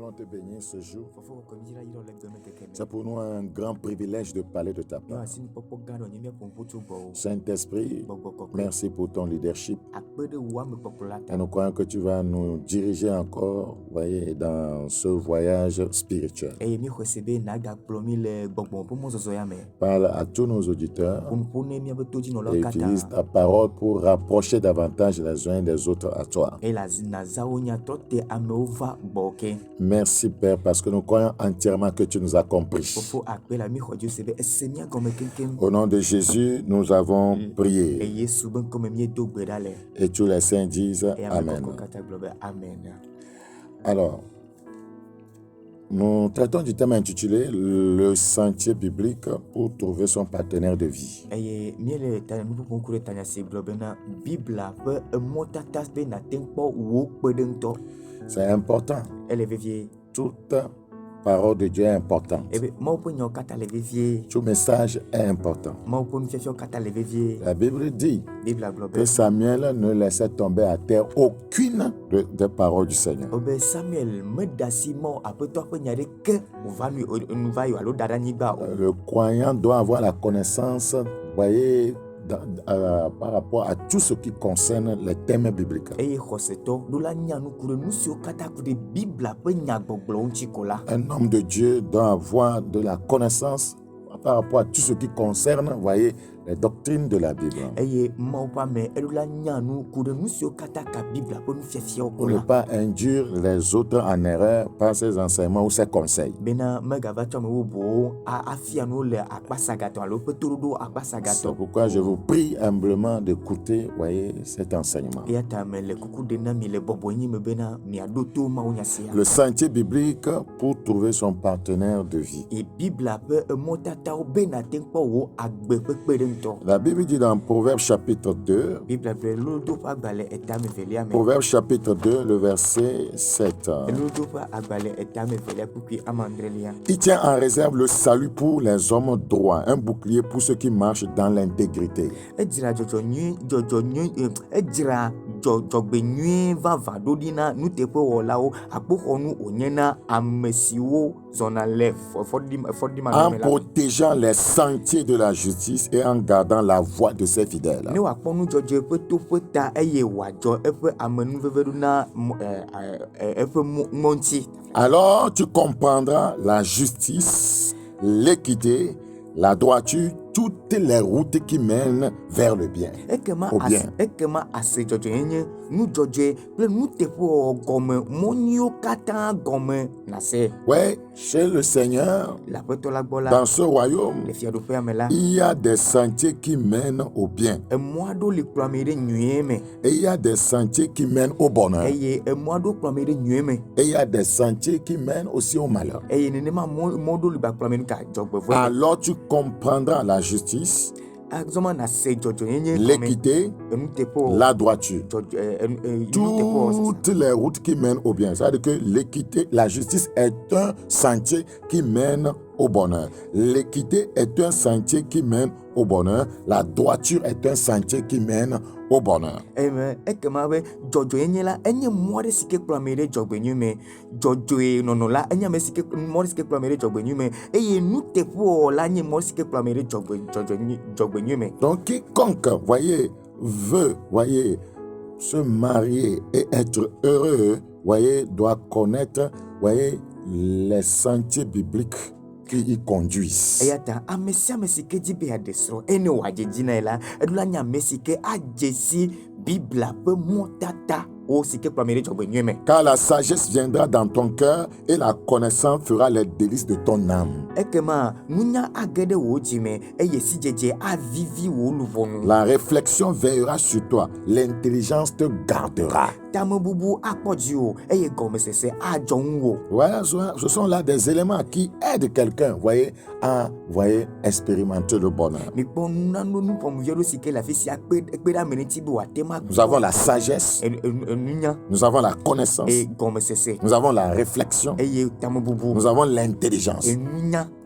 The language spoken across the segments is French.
voulons te bénir ce jour. C'est pour nous un grand privilège de parler de ta part. Saint-Esprit, merci pour ton leadership. Et nous croyons que tu vas nous diriger encore, voyez, dans ce voyage spirituel. Parle à tous nos auditeurs et utilise ta parole pour rapprocher davantage les uns des autres à toi. Merci Père, parce que nous croyons entièrement que tu nous as compris. Au nom de Jésus, nous avons prié. Et tous les saints disent Amen. Alors, nous traitons du thème intitulé Le sentier biblique pour trouver son partenaire de vie. C'est important. Toute parole de Dieu est importante. Tout message est important. La Bible dit que Samuel ne laissait tomber à terre aucune des paroles du Seigneur. Le croyant doit avoir la connaissance, voyez, par rapport à tout ce qui concerne les thèmes bibliques. Un homme de Dieu doit avoir de la connaissance par rapport à tout ce qui concerne, voyez, les doctrines de la Bible. Pour ne pas induire les autres en erreur par ses enseignements ou ses conseils. C'est pourquoi je vous prie humblement d'écouter, voyez, cet enseignement. Le sentier biblique pour trouver son partenaire de vie. La Bible dit dans Proverbe chapitre 2, Proverbe chapitre 2, le verset 7. Il tient en réserve le salut pour les hommes droits, un bouclier pour ceux qui marchent dans l'intégrité. En protégeant les sentiers de la justice et en gardant la voie de ses fidèles. Alors tu comprendras la justice, l'équité, la droiture, toutes les routes qui mènent vers le bien. Au bien. Ouais, chez le Seigneur, dans ce royaume, il y a des sentiers qui mènent au bien. Et il y a des sentiers qui mènent au bonheur. Et il y a des sentiers qui mènent aussi au malheur. Alors tu comprendras la justice, l'équité, la droiture, toutes les routes qui mènent au bien. C'est-à-dire que l'équité, la justice est un sentier qui mène au bonheur. L'équité est un sentier qui mène au bonheur. La droiture est un sentier qui mène au bonheur. Donc quiconque, voyez, veut, voyez, se marier et être heureux, voyez, doit connaître, voyez, les sentiers bibliques qui y conduisent. Car la sagesse viendra dans ton cœur et la connaissance fera les délices de ton âme. La réflexion veillera sur toi, l'intelligence te gardera. Voilà, ce sont là des éléments qui aident quelqu'un, voyez, à expérimenter le bonheur. Nous avons la sagesse, nous avons la connaissance, nous avons la réflexion, nous avons l'intelligence.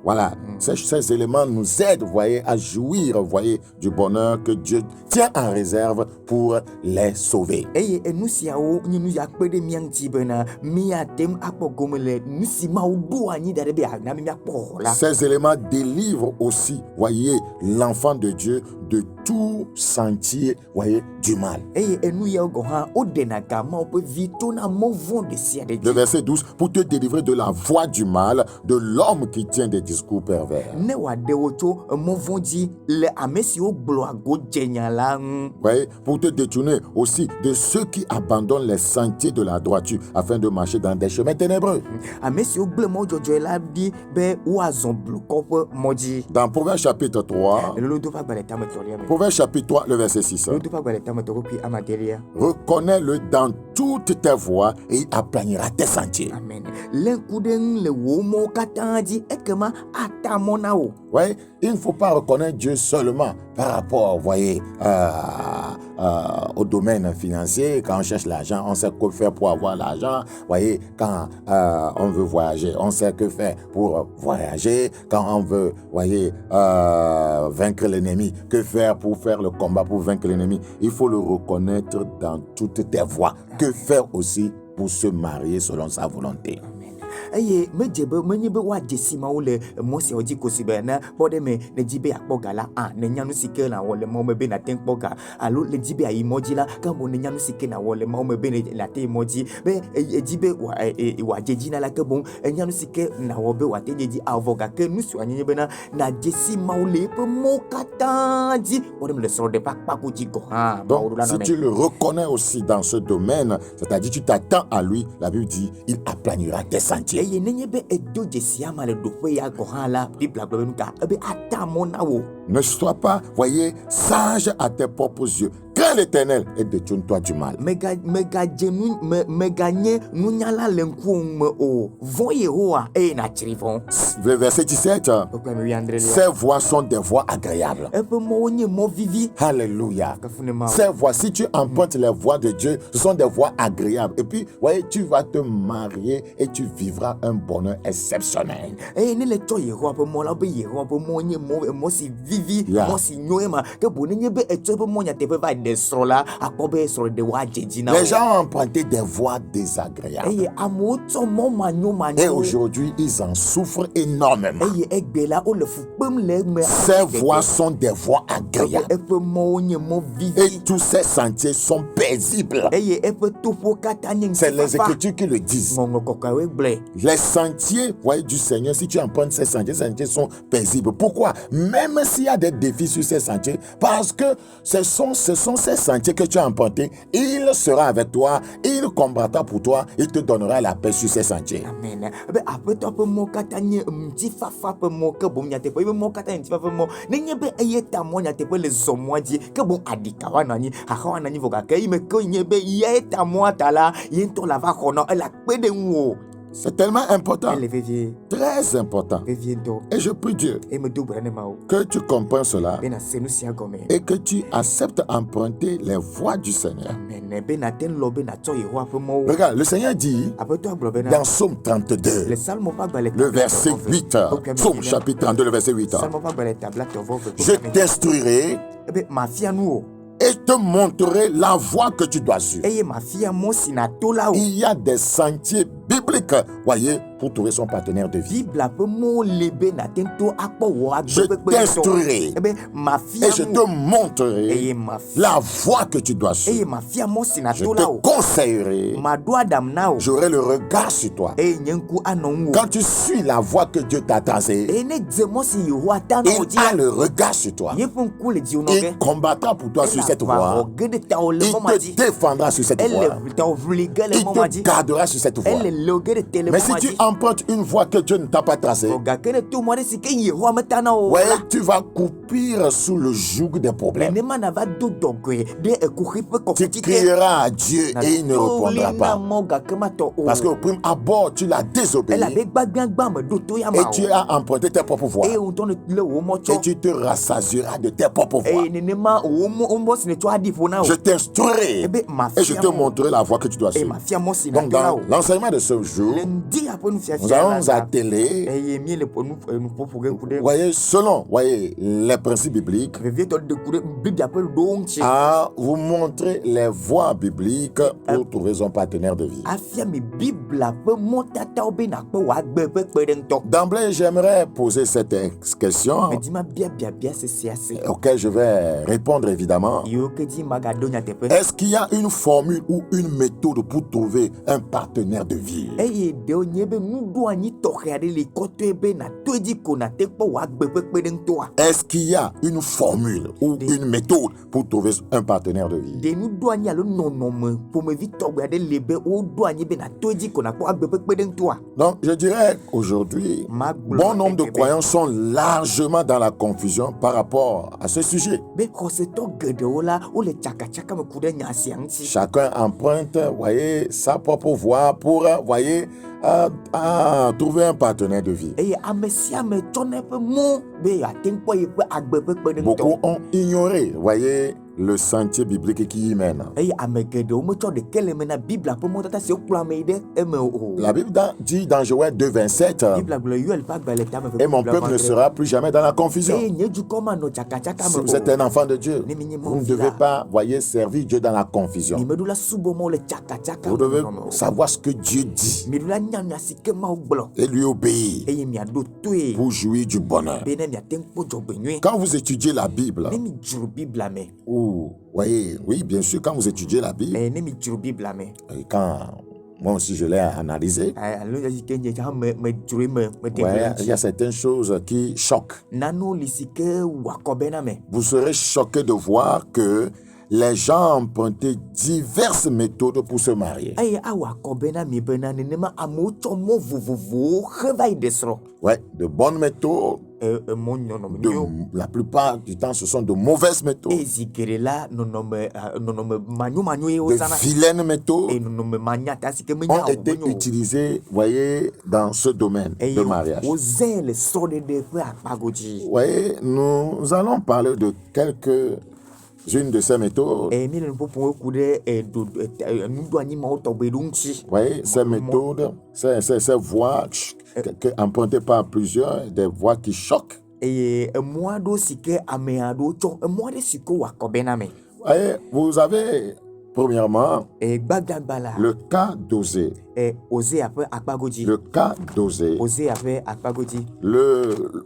Voilà, ces éléments nous aident, voyez, à jouir, voyez, du bonheur que Dieu tient en réserve pour les sauver. Ces éléments délivrent aussi, voyez, l'enfant de Dieu de tout sentier, voyez, du mal. Le verset 12, pour te délivrer de la voie du mal, de l'homme qui tient des discours pervers. Voyez, pour te détourner aussi de ceux qui abandonnent les sentiers de la droiture afin de marcher dans des chemins ténébreux. Dans Proverbe chapitre 3, Proverbe chapitre 3, le verset 6. Reconnais-le dans toutes tes voies et il aplanira tes sentiers. Amen. Ouais, il ne faut pas reconnaître Dieu seulement par rapport, voyez, au domaine financier. Quand on cherche l'argent, on sait quoi faire pour avoir l'argent. Voyez, quand on veut voyager, on sait que faire pour voyager. Quand on veut, voyez, vaincre l'ennemi, que faire pour faire le combat pour vaincre l'ennemi. Il faut le reconnaître dans toutes tes voies. Que faire aussi pour se marier selon sa volonté. Aye mejebe menyebe wa jesima ole mosi oji kosibe na bode me ne jibe akpoga la ne nyanu sike na wole mo mebe na tenkpoga alo le jibe ayi moji la kambo ne nyanu sike na wole mo mebe ne la te moji be jibe wa jejina la kebon nyanu sike na wobe wa te jeji avoga ke nusu anyebe na jesima ole pe mo katanji bode me le soro de pak pakuji go ha. Donc si tu le reconnais aussi dans ce domaine, c'est-à-dire tu t'attends à lui, la Bible dit il aplanira tes sentiers. Ne sois pas, voyez, sage à tes propres yeux. Crains l'Éternel et détourne-toi du mal. Le verset 17. Ces voies sont des voies agréables. Alléluia. Ces voies, si tu empruntes les voies de Dieu, ce sont des voies agréables. Et puis, voyez, tu vas te marier et tu vivras un bonheur exceptionnel. Yeah. Les gens ont emprunté des voies désagréables. Et aujourd'hui, ils en souffrent énormément. Ces voies sont des voies agréables. Et tous ces sentiers sont paisibles. C'est les Écritures qui le disent. Les sentiers, voyez, du Seigneur, si tu empruntes ces sentiers sont paisibles. Pourquoi? Même s'il y a des défis sur ces sentiers, parce que ce sont ces sentiers que tu as empruntés, il sera avec toi, il combattra pour toi, il te donnera la paix sur ces sentiers. Amen. C'est tellement important, très important. Et je prie Dieu que tu comprennes cela et que tu acceptes d'emprunter les voies du Seigneur. Regarde, le Seigneur dit dans Psaume 32, le verset 8, Psaume chapitre 32, le verset 8, je t'instruirai et te montrerai la voie que tu dois suivre. Il y a des sentiers bibliques, voyez, pour trouver son partenaire de vie. Je t'instruirai et je te montrerai la voie que tu dois suivre. Je te conseillerai. J'aurai le regard sur toi. Quand tu suis la voie que Dieu t'a tracée, il a le regard sur toi. Il combattra pour toi sur cette voie. Il te défendra sur cette voie. Il te gardera sur cette voie. Mais si tu empruntes une voie que Dieu ne t'a pas tracée, ouais, tu vas croupir sous le joug des problèmes. Tu crieras à Dieu et il ne répondra pas. Parce qu'au prime abord, tu l'as désobéi. Et tu as emprunté tes propres voies. Et tu te rassasieras de tes propres voies. Je t'instruirai et je te montrerai la voie que tu dois suivre. Donc dans l'enseignement de ce jour, nous allons atteler, voyez, selon les principes bibliques, à vous montrer les voies bibliques pour trouver son partenaire de vie. D'emblée, j'aimerais poser cette question auquel je vais répondre évidemment. Est-ce qu'il y a une formule ou une méthode pour trouver un partenaire de vie? Est-ce qu'il y a une formule ou une méthode pour trouver un partenaire de vie? Donc, je dirais qu'aujourd'hui, bon nombre de croyants sont largement dans la confusion par rapport à ce sujet. Chacun emprunte, voyez, sa propre voie pour, voyez, trouver un partenaire de vie. Beaucoup ont ignoré, voyez, le sentier biblique qui y mène. La Bible dit dans Joël 2,27, et mon peuple ne sera plus jamais dans la confusion. Si vous êtes un enfant de Dieu, vous ne devez pas, voyez, servir Dieu dans la confusion. Vous devez savoir ce que Dieu dit et lui obéir pour jouir du bonheur. Quand vous étudiez la Bible, voyez, oui, bien sûr, quand vous étudiez la Bible, et quand moi aussi je l'ai analysé, il y a certaines choses qui choquent. Vous serez choqué de voir que les gens empruntaient diverses méthodes pour se marier. Ouais, de bonnes méthodes. La plupart du temps, ce sont de mauvaises méthodes. De vilaines méthodes ont été utilisées, voyez, dans ce domaine de mariage. Voyez, nous allons parler de quelques-unes de ces méthodes. Voyez, ces méthodes, ces voies empruntées par plusieurs, des voies qui choquent. Voyez, vous avez premièrement le cas d'Osée. Le cas d'Osée.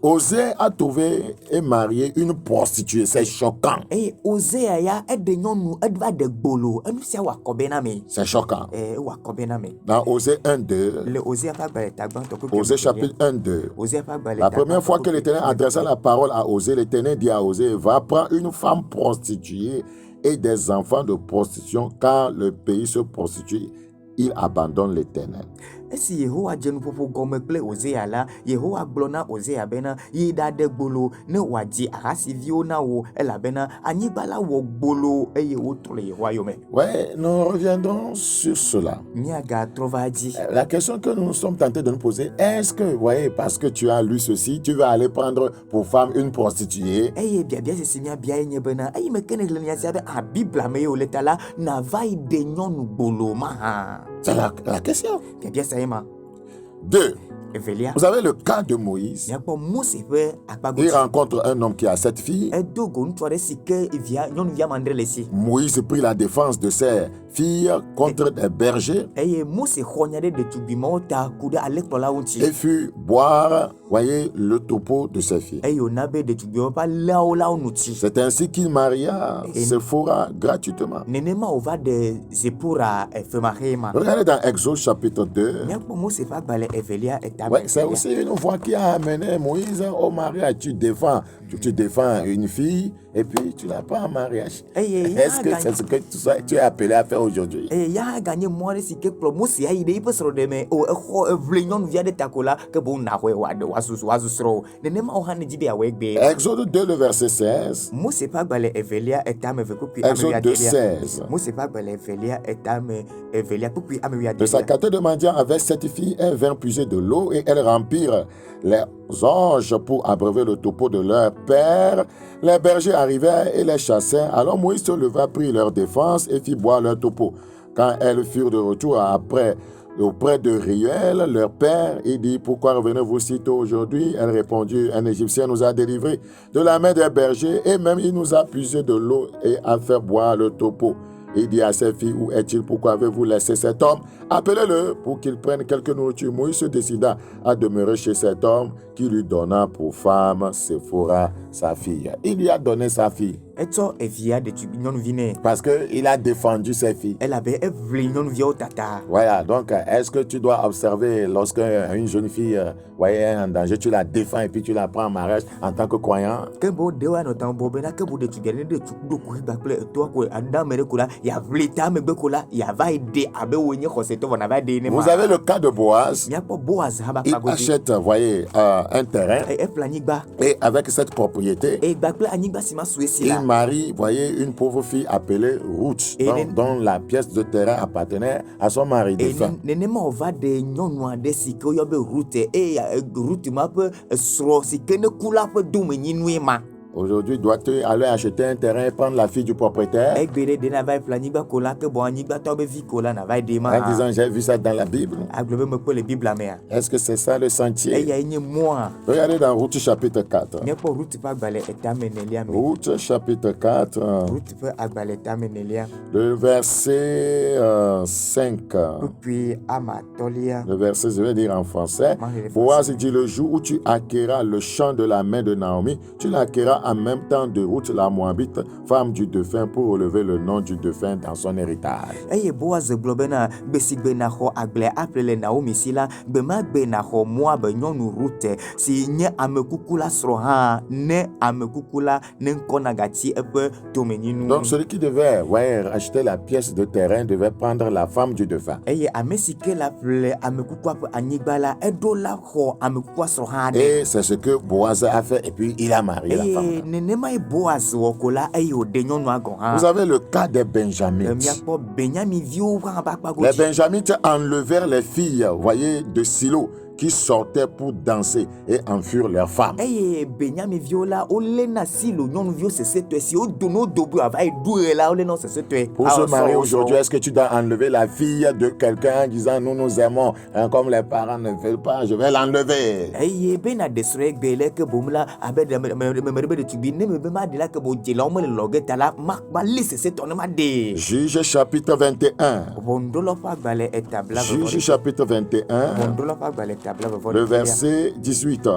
Osée a trouvé et marié une prostituée. C'est choquant. C'est choquant. Dans Osée 1-2, Osée chapitre 1-2, la première fois que l'Éternel adressa la parole à Osée, l'Éternel dit à Osée, va prendre une femme prostituée et des enfants de prostitution, car le pays se prostitue, il abandonne l'Éternel. Ouais, nous reviendrons sur cela. La question que nous sommes tentés de nous poser, est-ce que, voyez, parce que tu as lu ceci, tu vas aller prendre pour femme une prostituée? C'est la question. 2. Vous avez le cas de Moïse. Il rencontre un homme qui a 7 filles. Moïse prit la défense de ses filles contre des bergers et fut boire, voyez, le troupeau de ses filles. C'est ainsi qu'il maria Séphora gratuitement. Regardez dans Exode chapitre 2. Ouais, c'est aussi une voie qui a amené Moïse au mariage. Tu défends une fille et puis tu la prends en mariage. Est-ce que c'est ce que tu es appelé à faire aujourd'hui? Exode 2, le verset 16. Exode 2, 16. Le sacerdoce de Madian avait 7 filles, elles vinrent puiser de l'eau et elles remplirent les orges pour abreuver le troupeau de leur père. Les bergers arrivèrent et les chassèrent. Alors Moïse se leva, prit leur défense et fit boire leur troupeau. Quand elles furent de retour après auprès de Riel, leur père. Il dit, pourquoi revenez-vous si tôt aujourd'hui? Elle répondit, un Égyptien nous a délivrés de la main des bergers et même il nous a puisé de l'eau et a fait boire le taupeau. Il dit à ses filles, où est-il? Pourquoi avez-vous laissé cet homme? Appelez-le pour qu'il prenne quelque nourriture. Moïse se décida à demeurer chez cet homme qui lui donna pour femme Séphora, sa fille. Il lui a donné sa fille. Parce qu'il a défendu ses filles. Voilà, donc est-ce que tu dois observer lorsque une jeune fille est en danger, tu la défends et puis tu la prends en mariage en tant que croyant? Vous avez le cas de Boaz. Il achète, un terrain et avec cette propriété, il marie, une pauvre fille appelée Ruth, dont la pièce de terrain appartenait à son mari défunt. Aujourd'hui, dois-tu aller acheter un terrain et prendre la fille du propriétaire? En disant, j'ai vu ça dans la Bible. Est-ce que c'est ça le sentier? Regardez dans Ruth chapitre 4. Ruth chapitre 4. Le verset 5. Le verset, je vais dire en français. Boaz dit, le jour où tu acquéras le champ de la main de Naomi, tu l'acquéras en même temps de Ruth la Moabite, femme du défunt, pour relever le nom du défunt dans son héritage. Donc celui qui devait acheter la pièce de terrain devait prendre la femme du défunt. Et c'est ce que Boaz a fait, et puis il a marié la femme. Vous avez le cas des Benjamites. Les Benjamites enlevèrent les filles, de Silo, qui sortaient pour danser et enfuir leurs femmes. Pour se marier aujourd'hui, est-ce que tu dois enlever la fille de quelqu'un en disant nous nous aimons, comme les parents ne veulent pas, je vais l'enlever? Juge chapitre 21. Juge chapitre 21. Le verset 18.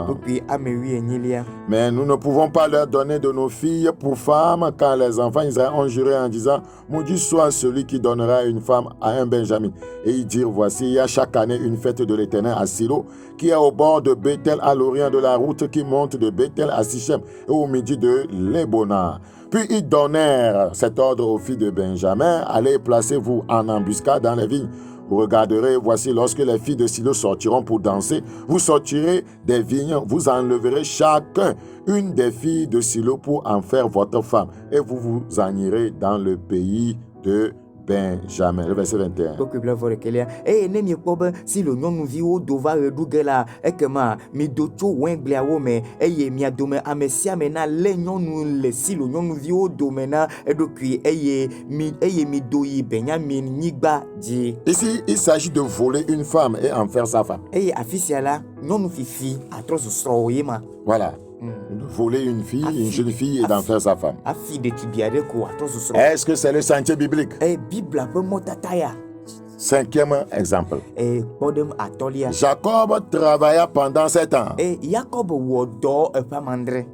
Mais nous ne pouvons pas leur donner de nos filles pour femmes, quand les enfants Israël ont juré en disant, maudit soit celui qui donnera une femme à un Benjamin. Et ils dirent, voici, il y a chaque année une fête de l'Éternel à Silo, qui est au bord de Bethel, à l'orient de la route qui monte de Bethel à Sichem, et au midi de Lébona. Puis ils donnèrent cet ordre aux filles de Benjamin, allez, placez-vous en embuscade dans les vignes. Vous regarderez, voici, lorsque les filles de Silo sortiront pour danser, vous sortirez des vignes, vous enleverez chacun une des filles de Silo pour en faire votre femme, et vous vous en irez dans le pays de Benjamin. Le verset 21. Ici, il s'agit de voler une femme et en faire sa femme. Voilà. De voler une fille, une jeune fille et d'en faire sa femme. Est-ce que c'est le sentier biblique? Cinquième exemple. Jacob travailla pendant 7 ans.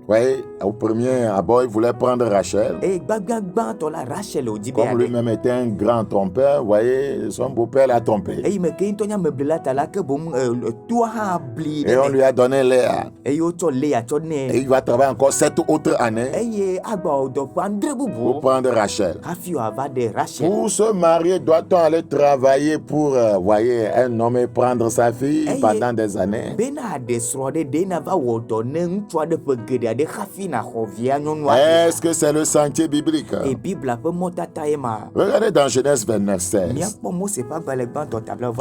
Oui, au premier abord, il voulait prendre Rachel. Comme lui-même était un grand trompeur, vous voyez, son beau-père l'a trompé. Et on lui a donné Léa. Et il va travailler encore 7 autres années pour prendre Rachel. Pour se marier, doit-on aller travailler pour, un homme et prendre sa fille pendant des années? Est-ce que c'est le sentier biblique? Regardez dans Genèse 29, 16.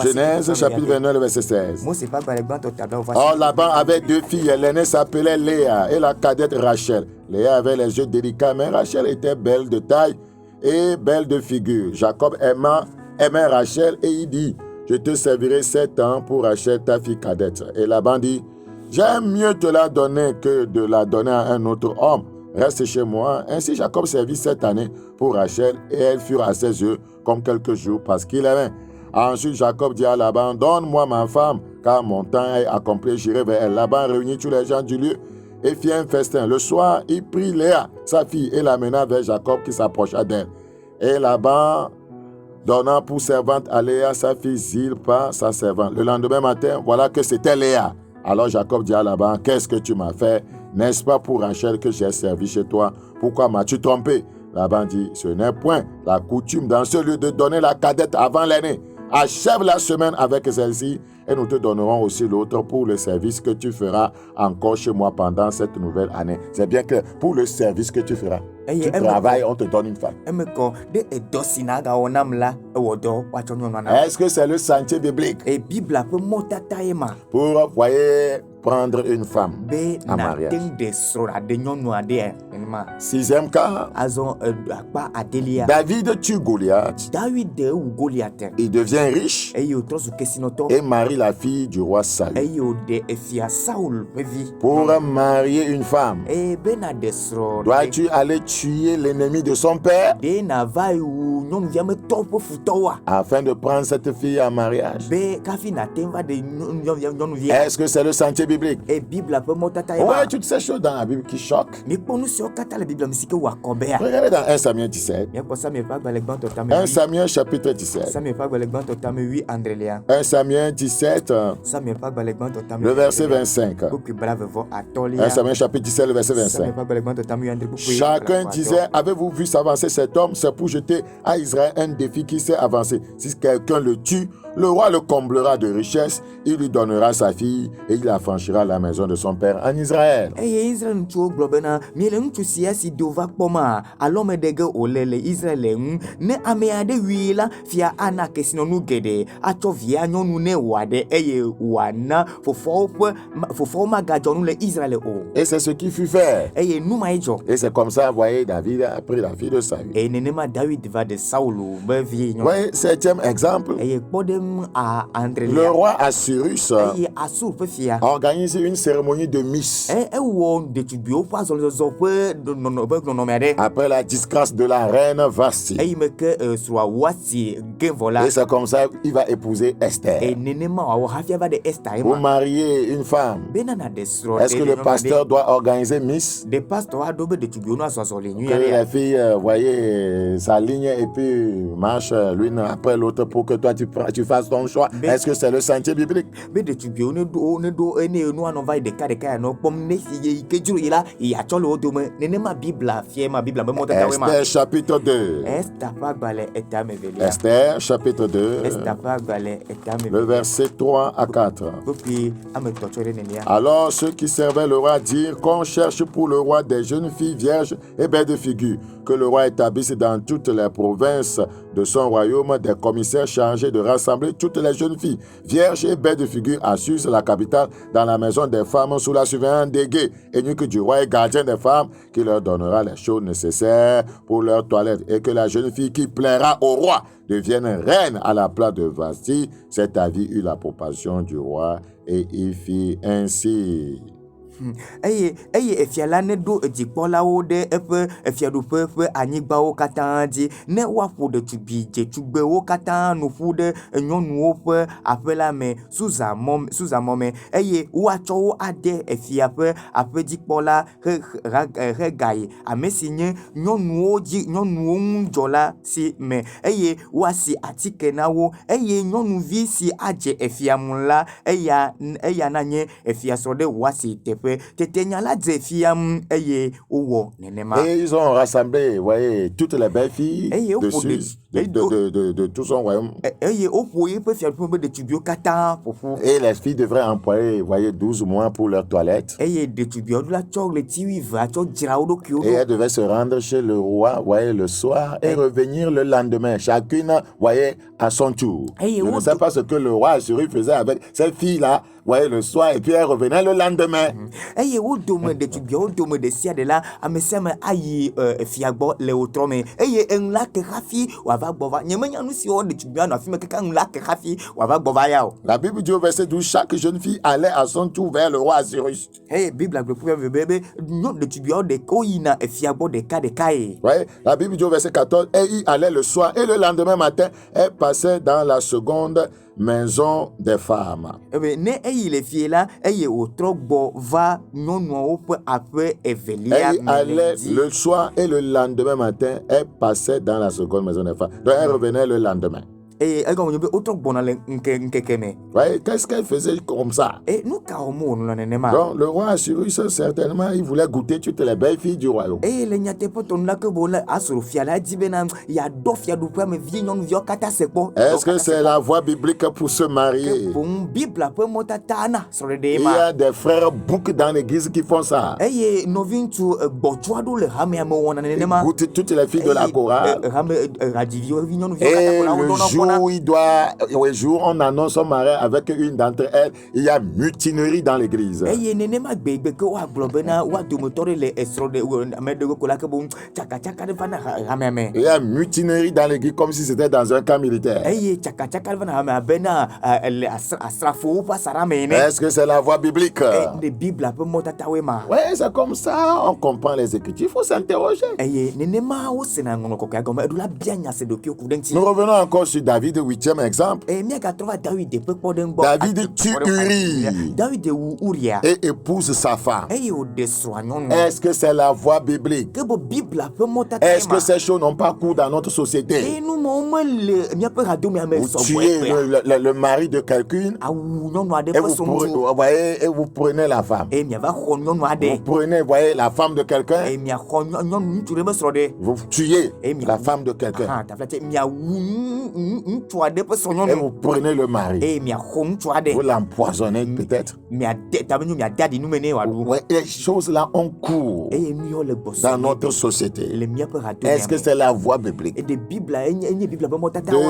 Genèse chapitre 29, verset 16. Or, Laban avait 2 filles. L'aînée s'appelait Léa et la cadette Rachel. Léa avait les yeux délicats, mais Rachel était belle de taille et belle de figure. Jacob aimait Rachel et il dit, je te servirai 7 ans pour acheter ta fille cadette. Et Laban dit, j'aime mieux te la donner que de la donner à un autre homme. Reste chez moi. Ainsi Jacob servit 7 années pour Rachel et elles furent à ses yeux comme quelques jours parce qu'il aimait. Ensuite Jacob dit à Laban, donne-moi ma femme car mon temps est accompli, j'irai vers elle. Laban réunit tous les gens du lieu et fit un festin. Le soir, il prit Léa, sa fille, et l'amena vers Jacob qui s'approcha d'elle. Et Laban donna pour servante à Léa sa fille Zilpa, sa servante. Le lendemain matin, voilà que c'était Léa. Alors Jacob dit à Laban, qu'est-ce que tu m'as fait? N'est-ce pas pour Rachel que j'ai servi chez toi? Pourquoi m'as-tu trompé? Laban dit, ce n'est point la coutume dans ce lieu de donner la cadette avant l'aînée. Achève la semaine avec celle-ci et nous te donnerons aussi l'autre pour le service que tu feras encore chez moi pendant cette nouvelle année. C'est bien clair, pour le service que tu feras. Tu travailles, on te donne une femme. Est-ce que c'est le sentier biblique? Pour, voyez, prendre une femme en mariage. 6e cas, David tue Goliath. Il devient riche et marie la fille du roi Saül. Pour marier une femme, dois-tu aller tuer l'ennemi de son père afin de prendre cette fille en mariage? Est-ce que c'est le sentier biblique? Ouais, toutes ces choses dans la Bible qui choquent. Regardez dans 1 Samuel 17. 1 Samuel chapitre 17. 1 Samuel 17, le verset 25. 1 Samuel chapitre 17, le verset 25. Chacun disait, avez-vous vu s'avancer cet homme? C'est pour jeter à Israël un défi qui s'est avancé. Si quelqu'un le tue, le roi le comblera de richesses, il lui donnera sa fille et il affranchira la maison de son père en Israël. Et c'est ce qui fut fait. Et c'est comme ça, vous voyez, David a pris la fille de Saül. Voyez, 7e exemple. Le roi Assyrus organise une cérémonie de Miss. Après la disgrâce de la reine Vasti. Et c'est comme ça qu'il va épouser Esther. Pour marier une femme, est-ce que le pasteur doit organiser Miss? Que la fille, voyez, s'aligne et puis marche l'une après l'autre pour que toi tu fasses ton choix. Est-ce que c'est le sentier biblique? Esther chapitre 2. Esther chapitre 2. Le verset 3 à 4. Alors ceux qui servaient le roi dirent qu'on cherche pour le roi des jeunes filles vierges et belles de figure, que le roi établisse dans toutes les provinces de son royaume des commissaires chargés de rassembler toutes les jeunes filles vierges et belles de figure à Suse, la capitale, dans la maison des femmes sous la surveillance d'Égé, eunuque du roi et gardien des femmes, qui leur donnera les choses nécessaires pour leur toilette, et que la jeune fille qui plaira au roi devienne reine à la place de Vasti. Cet avis eut l'approbation du roi et il fit ainsi. Efiala ne do edikpɔlawo ɖe eƒe efiaɖuƒe ƒe anyigbawo katã dzi ne woaƒo ɖetugbi dzetugbewo katã nu ƒu ɖe nyɔnuwo ƒe aƒe la me Suzamɔ me eye woatsɔ wo ade efia ƒe aƒedzikpɔla Hegai, ame si nye nyɔnuwo ŋu dzɔla si me, eye woasi atike na wo eye nyɔnuvi si adze efia mu la eya nanye efiasrɔ̃ ɖe woasi teƒe. Et ils ont rassemblé, voyez, toutes les belles filles de tout son royaume. Et les filles devraient employer, voyez, 12 mois pour leur toilette. Et elles devaient se rendre chez le roi, voyez, le soir et revenir le lendemain. Chacune, voyez, à son tour. Je ne sais pas ce que le roi Assyrus faisait avec ces filles-là, voyez, le soir, et puis elles revenaient le lendemain. La Bible dit au verset 12, chaque jeune fille allait à son tour vers le roi Assyrus. Ouais, la Bible dit au verset 14, et il allait le soir et le lendemain matin, elle passait dans la seconde maison des femmes. Elle allait le soir et le lendemain matin, elle passait dans la seconde maison des femmes. Donc elle revenait le lendemain. Ouais, qu'est-ce qu'elle faisait comme ça? Donc le roi Assyrus, certainement, il voulait goûter toutes les belles filles du royaume. Est-ce que c'est la voie biblique pour se marier? Il y a des frères boucs dans l'église qui font ça. Ils goûtent toutes les filles de la chorale. Et le jour où on annonce son mariage avec une d'entre elles, il y a mutinerie dans l'église. Il y a mutinerie dans l'église comme si c'était dans un camp militaire. Est-ce que c'est la voie biblique? Oui, c'est comme ça, on comprend les Écritures. Il faut s'interroger. Nous revenons encore sur David, 8e exemple. David tue Uri et épouse sa femme. Est-ce que c'est la voie biblique? Est-ce que ces choses n'ont pas cours dans notre société? Vous tuez le mari de quelqu'un et vous prenez la femme. Vous prenez la femme de quelqu'un, vous tuez la femme de quelqu'un. Et vous prenez le mari. Vous l'empoisonnez peut-être. Ouais, les choses là ont cours dans notre société. Est-ce que c'est la voie biblique? 2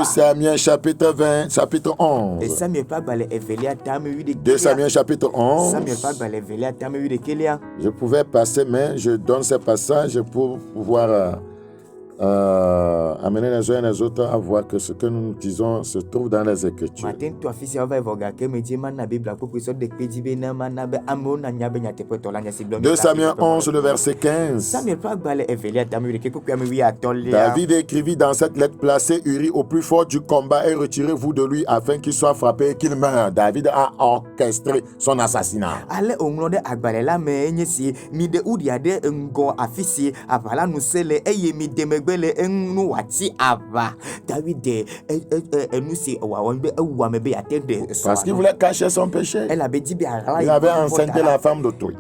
Samuel chapitre 20, chapitre 11. 2 Samuel chapitre 11. Je pouvais passer, mais je donne ces passages pour pouvoir amener les uns et les autres à voir que ce que nous disons se trouve dans les Écritures. 2 Samuel 11, le verset 15. David écrivit dans cette lettre: placez Uri au plus fort du combat et retirez-vous de lui afin qu'il soit frappé et qu'il meure. David a orchestré son assassinat. Parce qu'il voulait cacher son péché. Il avait enceinté la femme d'autrui.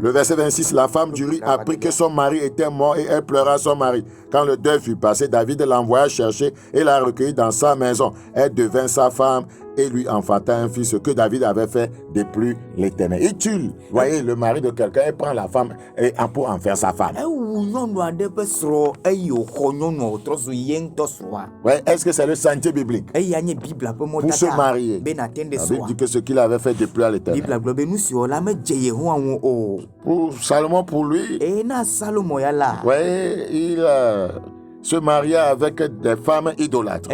Le verset 26, la femme d'Uri apprit que son mari était mort et elle pleura son mari. Quand le deuil fut passé, David l'envoya chercher et la recueillit dans sa maison. Elle devint sa femme et lui enfanta un fils, ce que David avait fait depuis l'Éternel. Il tue, voyez, le mari de quelqu'un et prend la femme pour en faire sa femme. Ouais, est-ce que c'est le sentier biblique pour se marier? La Bible dit que ce qu'il avait fait depuis à l'Éternel. Pour Salomon, pour lui, ouais, il se maria avec des femmes idolâtres.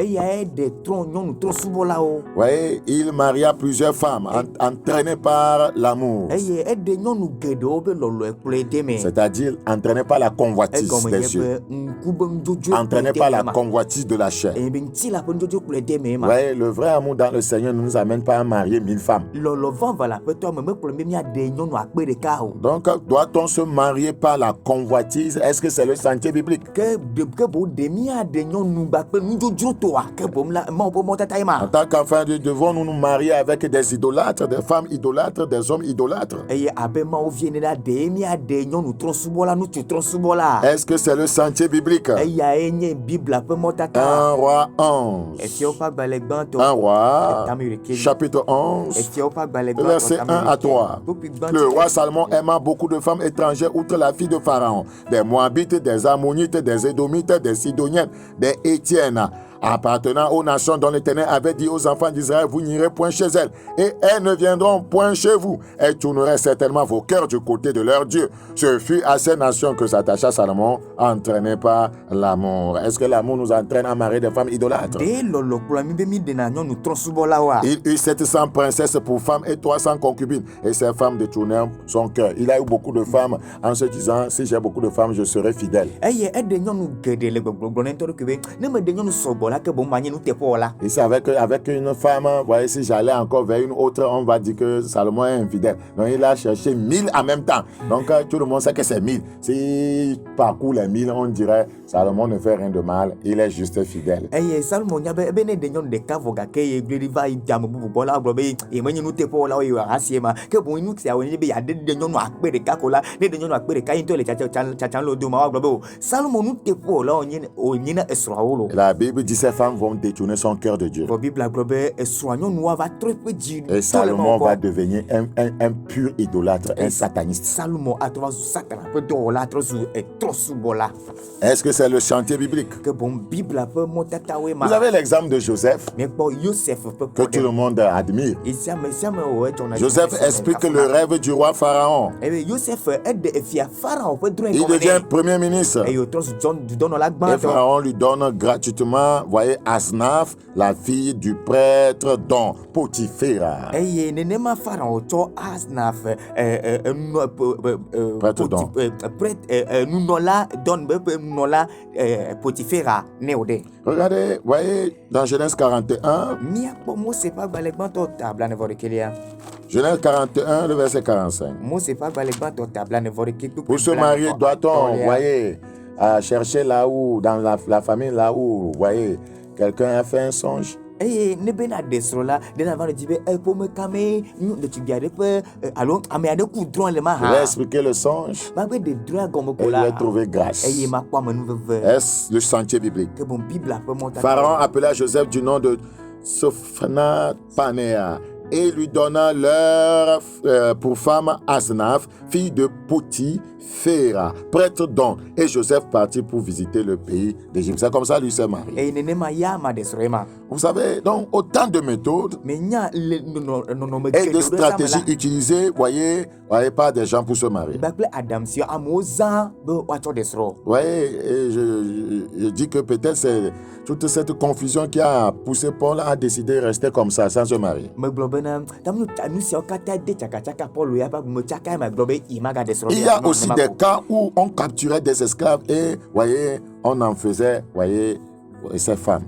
Oui, il maria plusieurs femmes entraînées par l'amour. C'est-à-dire entraînées par la convoitise des yeux, entraînées par la convoitise de la chair. Oui, le vrai amour dans le Seigneur ne nous amène pas à marier 1000 femmes. Donc, doit-on se marier par la convoitise? Est-ce que c'est le sentier biblique? En tant qu'enfants de Dieu, devons-nous nous marier avec des idolâtres, des femmes idolâtres, des hommes idolâtres? Est-ce que c'est le sentier biblique? 1 Roi 11. 1 Roi chapitre 11, verset 1 à 3. Le roi Salomon aima beaucoup de femmes étrangères outre la fille de Pharaon, des Moabites, des Ammonites, des Édomites, des Sidoniennes, des Étiennes, appartenant aux nations dont l'Éternel avait dit aux enfants d'Israël, vous n'irez point chez elles, et elles ne viendront point chez vous. Elles tourneraient certainement vos cœurs du côté de leur Dieu. Ce fut à ces nations que s'attacha Salomon, entraîné par l'amour. Est-ce que l'amour nous entraîne à marier des femmes idolâtres? Il eut 700 princesses pour femmes et 300 concubines, et ces femmes détournèrent son cœur. Il a eu beaucoup de femmes en se disant, si j'ai beaucoup de femmes, je serai fidèle. Et c'est avec une femme, voyez, si j'allais encore vers une autre, on va dire que Salomon est infidèle. Donc il a cherché 1000 en même temps. Donc tout le monde sait que c'est 1000. Si parcourt les 1000, on dirait Salomon ne fait rien de mal, il est juste fidèle. La Bible dit que ces femmes vont détourner son cœur de Dieu. Et Salomon va devenir un pur idolâtre, un sataniste. Est-ce que c'est le chantier biblique? Vous avez l'exemple de Joseph, que tout le monde admire. Joseph explique le rêve du roi Pharaon. Il devient premier ministre. Et Pharaon lui donne gratuitement, voyez, Asnaf, la fille du prêtre dont Potiphera. Prêtre dont. Regardez, voyez, dans Genèse 41, Genèse 41, le verset 45. Pour se marier, doit-on, voyez, à chercher là où, dans la famille, là où, voyez, quelqu'un a fait un songe? Il a expliqué le songe et il a trouvé grâce. Est-ce le sentier biblique? Pharaon appela Joseph du nom de Sophnath-Panéa et lui donna leur pour femme Asnaf, fille de Potiphera, prêtre donc. Et Joseph partit pour visiter le pays d'Égypte. C'est comme ça lui s'est marié. Vous savez, donc autant de méthodes et de stratégies utilisées, voyez, par des gens pour se marier. Voyez, et je dis que peut-être c'est toute cette confusion qui a poussé Paul à décider de rester comme ça, sans se marier. Il y a aussi des cas où on capturait des esclaves et, voyez, on en faisait, voyez, ces femmes.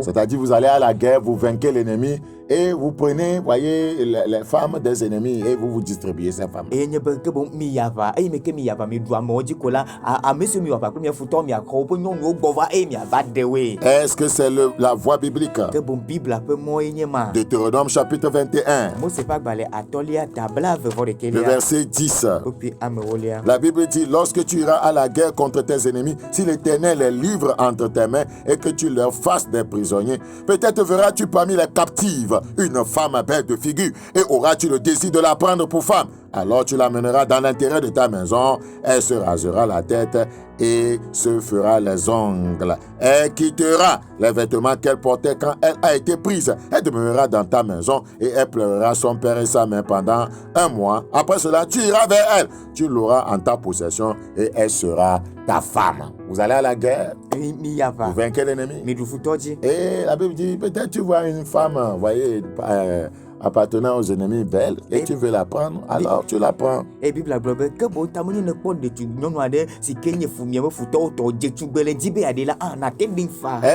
C'est-à-dire, vous allez à la guerre, vous vainquez l'ennemi et vous prenez, voyez, les femmes des ennemis et vous distribuez ces femmes. Est-ce que c'est la voie biblique? Deutéronome chapitre 21, le verset 10. La Bible dit, lorsque tu iras à la guerre contre tes ennemis, si l'Éternel les livre entre tes mains et que tu leur fasses des prisonniers, peut-être verras-tu parmi les captives une femme belle de figure et auras-tu le désir de la prendre pour femme. Alors tu l'amèneras dans l'intérieur de ta maison, elle se rasera la tête et se fera les ongles. Elle quittera les vêtements qu'elle portait quand elle a été prise. Elle demeurera dans ta maison et elle pleurera son père et sa mère pendant 1 mois. Après cela, tu iras vers elle. Tu l'auras en ta possession et elle sera ta femme. Vous allez à la guerre, vous vainquez l'ennemi. Et la Bible dit, peut-être tu vois une femme, voyez, appartenant aux ennemis belle et tu veux la prendre, alors tu la prends. Elle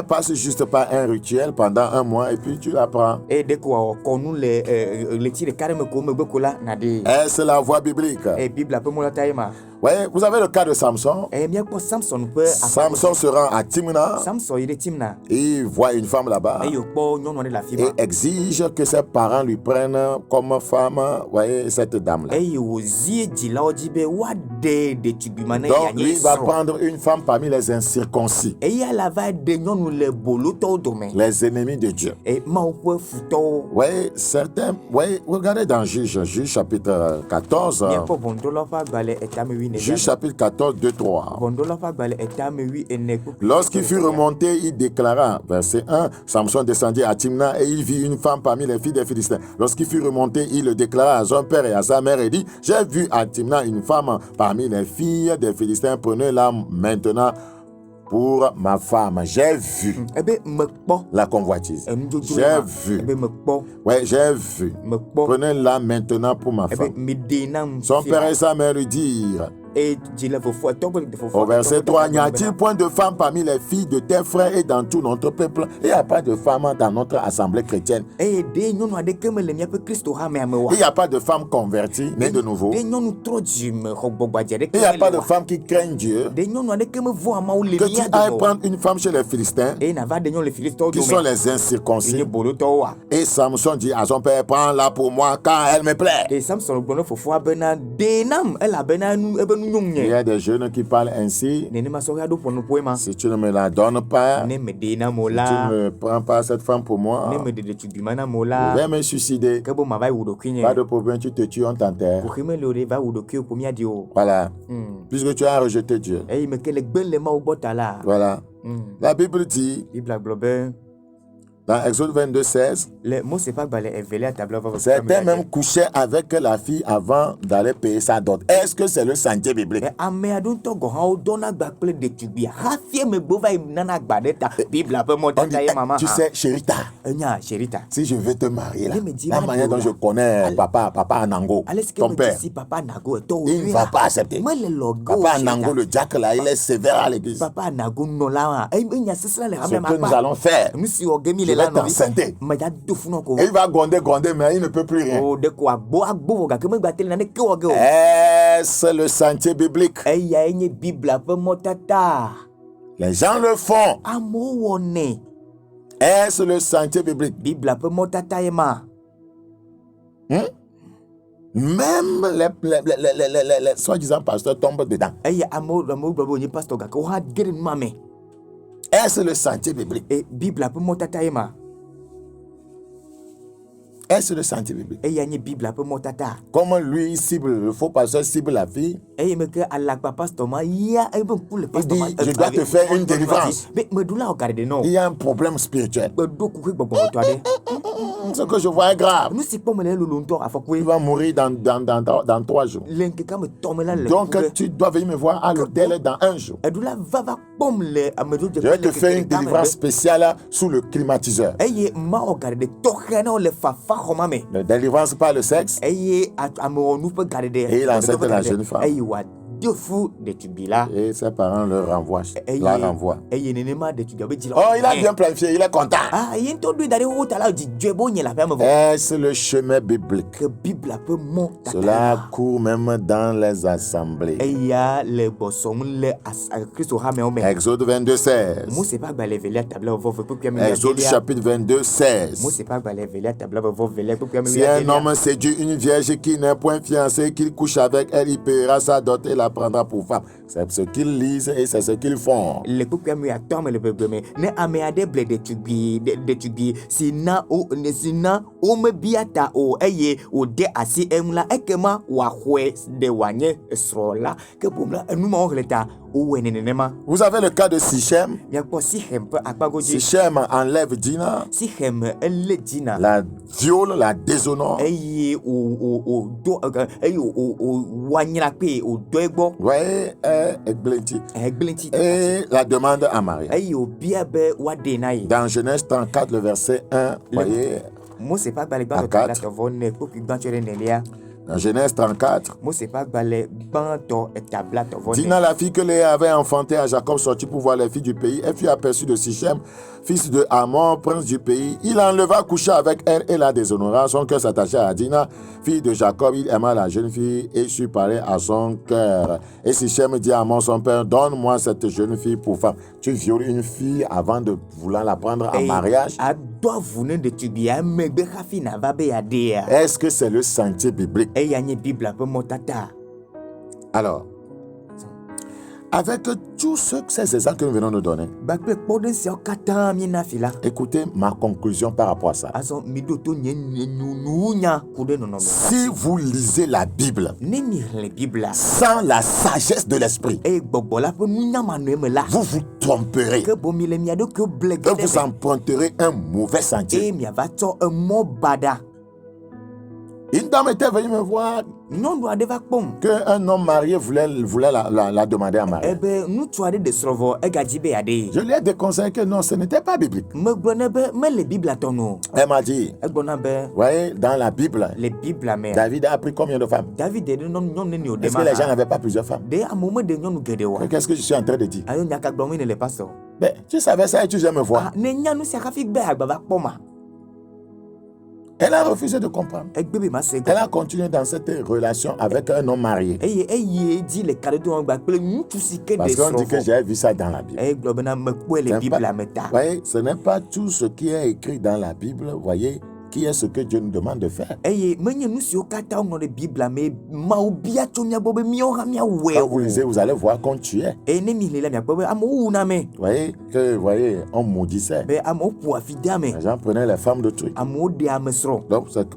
passe juste par un rituel pendant 1 mois et puis tu la prends. Est-ce la voie biblique? Oui, vous avez le cas de Samson. Samson se rend à Timna. Il voit une femme là-bas et exige que ses parents lui prennent comme femme, voyez, cette dame-là. Donc lui va prendre une femme parmi les incirconcis, les ennemis de Dieu. Oui, certains, oui, regardez dans Juge chapitre 14. Juge chapitre 14, 2, 3. Lorsqu'il fut remonté, il déclara, verset 1, Samson descendit à Timna et il vit une femme parmi les filles des Philistins. Lorsqu'il fut remonté, il le déclara à son père et à sa mère et dit, j'ai vu à Timna une femme parmi les filles des Philistins, prenez-la maintenant pour ma femme. J'ai vu la convoitise. J'ai vu. Ouais, j'ai vu. Prenez-la maintenant pour ma femme. Son père et sa mère lui dirent, au verset 3, n'y a-t-il point de femme parmi les filles de tes frères et dans tout notre peuple? Il n'y a pas de femme dans notre assemblée chrétienne. Il n'y a pas de femme convertie, née de nouveau. Il n'y a pas de femme qui craigne Dieu. Que tu ailles prendre une femme chez les Philistins, qui sont les incirconcis. Et Samson dit à son père, prends-la pour moi car elle me plaît. Il y a des jeunes qui parlent ainsi. Si tu ne me la donnes pas, si tu ne prends pas cette femme pour moi, je vais me suicider. Pas de problème, tu te tues, on t'enterre. Voilà. Puisque tu as rejeté Dieu. Voilà. La Bible dit, dans Exode 22, 16, certains même couchaient avec la fille avant d'aller payer sa dot. Est-ce que c'est le sentier biblique? Tu sais, Chérita, si je veux te marier, la manière dont je connais papa Anango, ton père, il ne va pas accepter. Papa Anango, le diacre là, il est sévère à l'église. Ce que nous allons faire, je vais t'enceinter. Et il va gronder, mais il ne peut plus rien. Est-ce le sentier biblique? Les gens le font. Est-ce le sentier biblique? Même les soi-disant pasteurs tombent dedans. Est-ce le sentier biblique? Est-ce le sentier biblique? Comment lui cible, le faux pasteur cible la fille? Il dit, je dois te faire une délivrance. Il y a un problème spirituel. Ce que je vois est grave. Il va mourir dans 3 jours. Donc tu dois venir me voir à l'hôtel dans 1 jour. Je vais te faire une délivrance spéciale sous le climatiseur. La délivrance par le sexe. Et il enceinte la jeune femme. Et ses parents la renvoient. Oh, il a bien planifié, il est content. Est-ce le chemin biblique? Cela court même dans les assemblées. Exode 22, 16. Exode chapitre 22, 16. Si un homme séduit une vierge qui n'est point fiancée, qu'il couche avec elle, il paiera sa dot et la prendra pour femme. C'est ce qu'ils lisent et c'est ce qu'ils font. Vous avez le cas de Sichem. Sichem enlève Dina, la viole, la déshonore. Ouais, et la demande à mariage. Dans Genèse 34, le verset 1, voyez, à 4. Dans Genèse 34, Dina, la fille que Léa avait enfantée à Jacob, sortit pour voir les filles du pays. Elle fut aperçue de Sichem, fils de Hamor, prince du pays. Il enleva, coucha avec elle et la déshonora. Son cœur s'attachait à Dina, fille de Jacob. Il aima la jeune fille et sut parler à son cœur. Et Sichem dit à Hamor, son père, donne-moi cette jeune fille pour femme. Tu violes une fille avant de vouloir la prendre en mariage. Est-ce que c'est le sentier biblique? Alors, avec tous ces exemples que nous venons de donner, écoutez ma conclusion par rapport à ça. Si vous lisez la Bible sans la sagesse de l'esprit, vous vous tromperez et vous emprunterez un mauvais sentier. Une dame était venue me voir qu'un homme marié voulait la demander à mariage. Je lui ai déconseillé que non, ce n'était pas biblique. Elle m'a dit, voyez, dans la Bible, David a pris combien de femmes? Est-ce que les gens n'avaient pas plusieurs femmes? Qu'est-ce que je suis en train de dire? Ben, tu savais ça et tu viens me voir. Elle a refusé de comprendre. Elle a continué dans cette relation avec un homme marié. Parce qu'on dit que j'ai vu ça dans la Bible. Voyez, ce n'est pas tout ce qui est écrit dans la Bible, voyez, qui est ce que Dieu nous demande de faire. Quand vous lisez, vous allez voir qu'on tuait. Voyez, on maudissait. Les gens prenaient les femmes de trucs. Donc,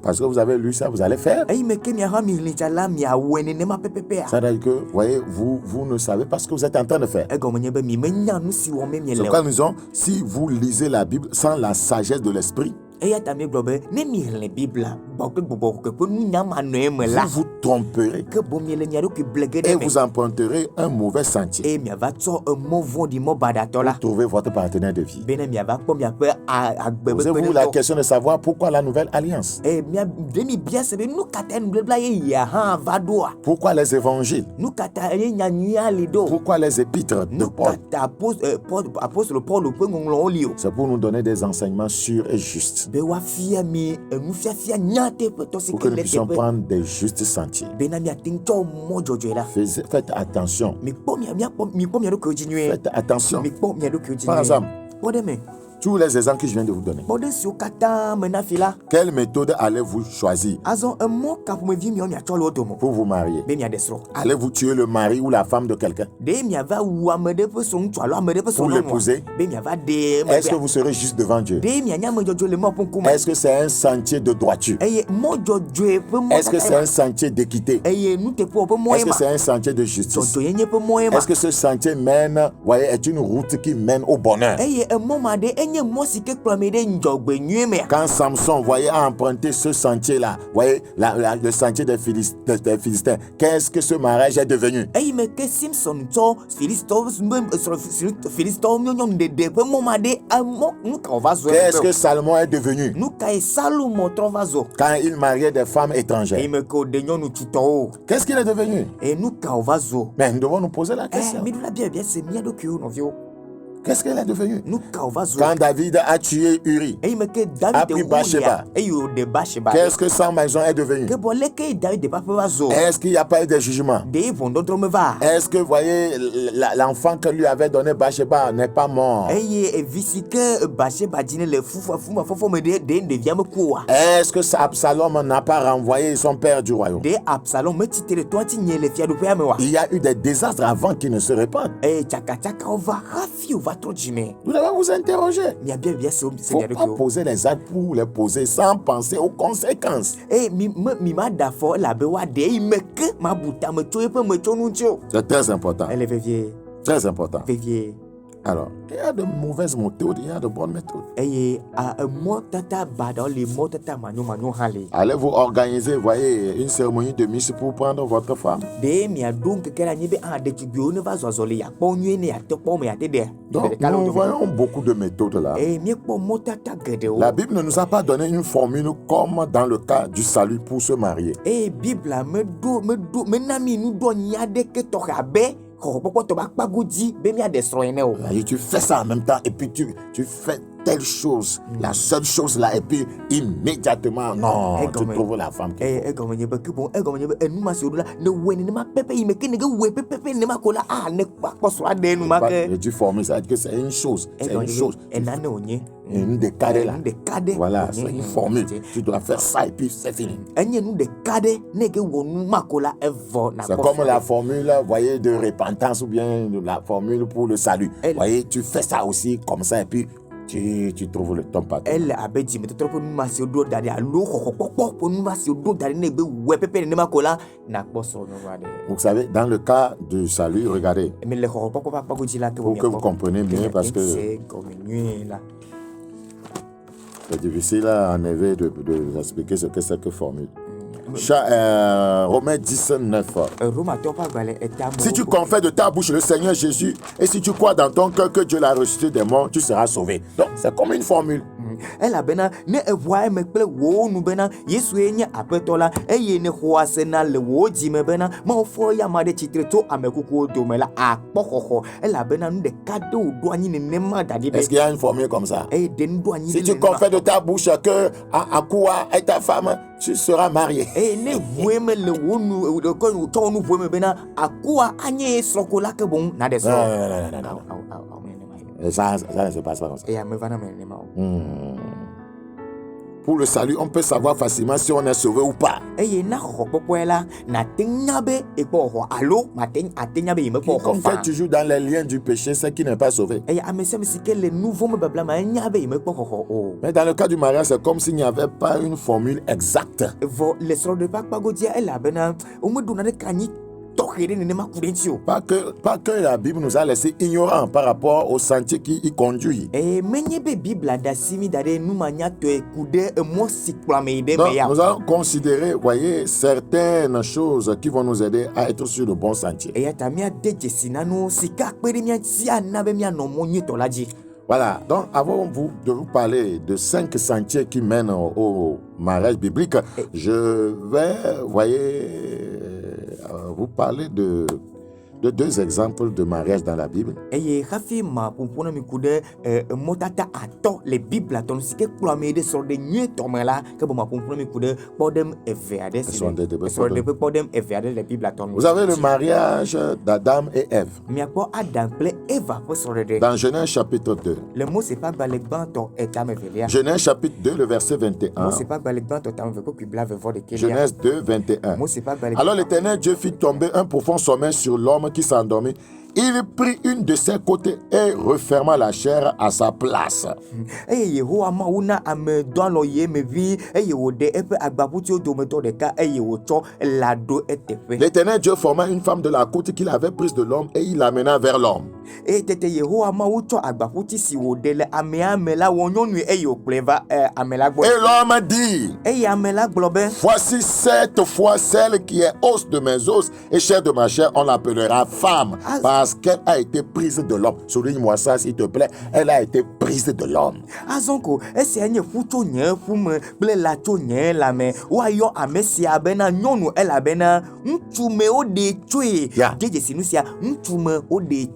parce que vous avez lu ça, vous allez faire. C'est-à-dire que, voyez, vous ne savez pas ce que vous êtes en train de faire. C'est pourquoi nous disons, si vous lisez la Bible sans la sagesse de l'esprit, vous vous tromperez et vous emprunterez un mauvais sentier pour trouver votre partenaire de vie. Posez-vous la question de savoir pourquoi la nouvelle alliance? Pourquoi les évangiles? Pourquoi les épîtres de Paul? C'est pour nous donner des enseignements sûrs et justes, pour que nous puissions prendre des justes sentiers. Faites attention. Faites attention. Par exemple, tous les exemples que je viens de vous donner, quelle méthode allez-vous choisir pour vous marier? Allez-vous tuer le mari ou la femme de quelqu'un pour l'épouser? Est-ce que vous serez juste devant Dieu? Est-ce que c'est un sentier de droiture? Est-ce que c'est un sentier d'équité? Est-ce que c'est un sentier de justice? Est-ce que ce sentier mène, voyez, est une route qui mène au bonheur? Quand Samson, voyez, a emprunté ce sentier-là, voyez, le sentier des Philistins, qu'est-ce que ce mariage est devenu? Qu'est-ce que Salomon est devenu quand il mariait des femmes étrangères? Qu'est-ce qu'il est devenu? Mais nous devons nous poser la question. Qu'est-ce qu'elle est devenue? Quand David a tué Uri, a pris Bathsheba, qu'est-ce que sa maison est devenue? Est-ce qu'il n'y a pas eu de jugement? Est-ce que, voyez, l'enfant que lui avait donné Bathsheba n'est pas mort? Est-ce que Absalom n'a pas renvoyé son père du royaume? Il y a eu des désastres avant qu'ils ne se répandent. Vous devez vous interroger. Il ne faut pas poser les actes pour les poser sans penser aux conséquences. C'est très important. Très important. Alors, il y a de mauvaises méthodes, il y a de bonnes méthodes. Allez-vous organiser, voyez, une cérémonie de mise pour prendre votre femme? Donc, nous voyons beaucoup de méthodes là. La Bible ne nous a pas donné une formule comme dans le cas du salut pour se marier. Et tu fais ça en même temps et puis tu fais telle chose, la seule chose là, et puis immédiatement, non, tu trouves la femme qui j'ai dû former ça, que c'est une chose. C'est une chose. Une des cadets là. Des cadets. Voilà, c'est une formule. Tu dois faire ça et puis c'est fini. C'est comme la formule, voyez, de repentance ou bien la formule pour le salut. Voyez, tu fais ça aussi comme ça et puis tu trouves le ton patron. Vous savez, dans le cas du salut, regardez, pour que vous compreniez mieux, parce que c'est difficile en effet de vous expliquer ce que c'est que formule. Romains 19. Si tu confesses de ta bouche le Seigneur Jésus et si tu crois dans ton cœur que Dieu l'a ressuscité des morts, tu seras sauvé. Donc c'est comme une formule. Elle a bena ne evoa me ple wo nu bena Yesu enye apetola eye ne hoasena le wo ji me bena ma ofo ya ma de chitreto amekuku do me la akpokoko elle a bena nu de cadeau do anyi ne nema dadi be. Est-ce qu'il y a une formule comme ça? Si tu confesses de ta bouche que Akua est ta femme, tu seras marié. Ne voe me le wo nu de ko nu to nu voe me bena Akua anye sokola ke bon na de so. Ça ne se passe pas comme ça. Pour le salut, on peut savoir facilement si on est sauvé ou pas. Qu'on fait toujours dans les liens du péché, c'est qui n'est pas sauvé. Mais dans le cas du mariage, c'est comme s'il n'y avait pas une formule exacte. Pas que la Bible nous a laissé ignorants par rapport au sentier qui y conduit. Donc, nous allons considérer, voyez, certaines choses qui vont nous aider à être sur le bon sentier. Voilà, donc avant de vous parler de 5 sentiers qui mènent au mariage biblique, je vais, voyez, vous parler de 2 exemples de mariage dans la Bible. Ce sont des vous avez le mariage d'Adam et Ève. Dans Genèse chapitre 2. Genèse chapitre 2, le verset 21. Genèse 2, 21. Alors l'Éternel Dieu fit tomber un profond sommeil sur l'homme qui s'endormit. Il prit une de ses côtés et referma la chair à sa place. L'Éternel Dieu forma une femme de la côte qu'il avait prise de l'homme et il l'amena vers l'homme. Et l'homme dit, voici cette fois celle qui est os de mes os et chair de ma chair, on l'appellera femme, parce qu'elle a été prise de l'homme. Souligne-moi ça s'il te plaît, elle a été prise de l'homme.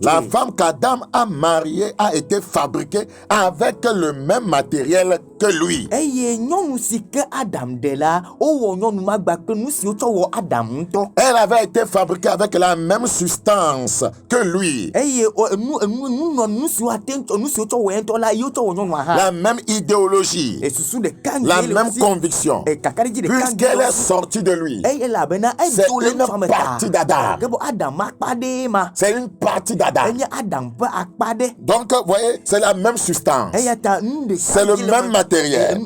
La femme qu'Adam a mariée a été fabriquée avec le même matériel que lui. Elle avait été fabriquée avec la même substance que lui. La même idéologie. La même conviction. Puisqu'elle est sortie de lui. C'est une partie d'Adam. C'est une partie d'Adam. Donc, vous voyez, c'est la même substance. C'est le même matériel.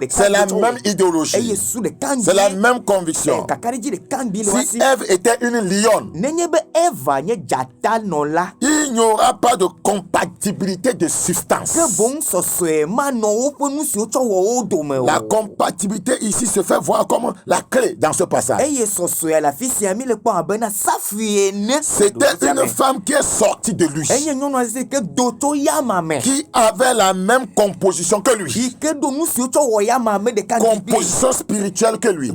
C'est la même idéologie. C'est la même conviction. Si Ève était une lionne, il n'y aura pas de compatibilité de substance. La compatibilité ici se fait voir comme la clé dans ce passage. C'était une femme qui est sortie de lui, qui avait la même composition que lui, composition spirituelle que lui,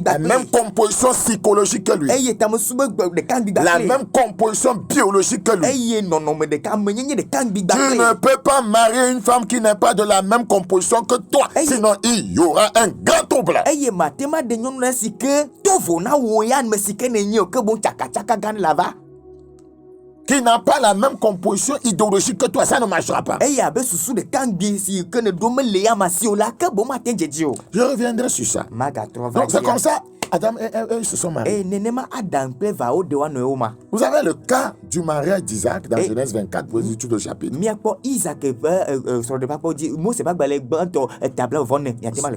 la même composition psychologique que lui, la même composition biologique que lui. Tu ne peux pas marier une femme qui n'est pas de la même composition que toi, sinon il y aura un grand trouble. qui n'a pas la même composition idéologique que toi, ça ne marchera pas. Je reviendrai sur ça. Donc c'est comme ça, Adam et Ève se sont mariés. Vous avez le cas du mariage d'Isaac dans Genèse 24, pour les études au chapitre.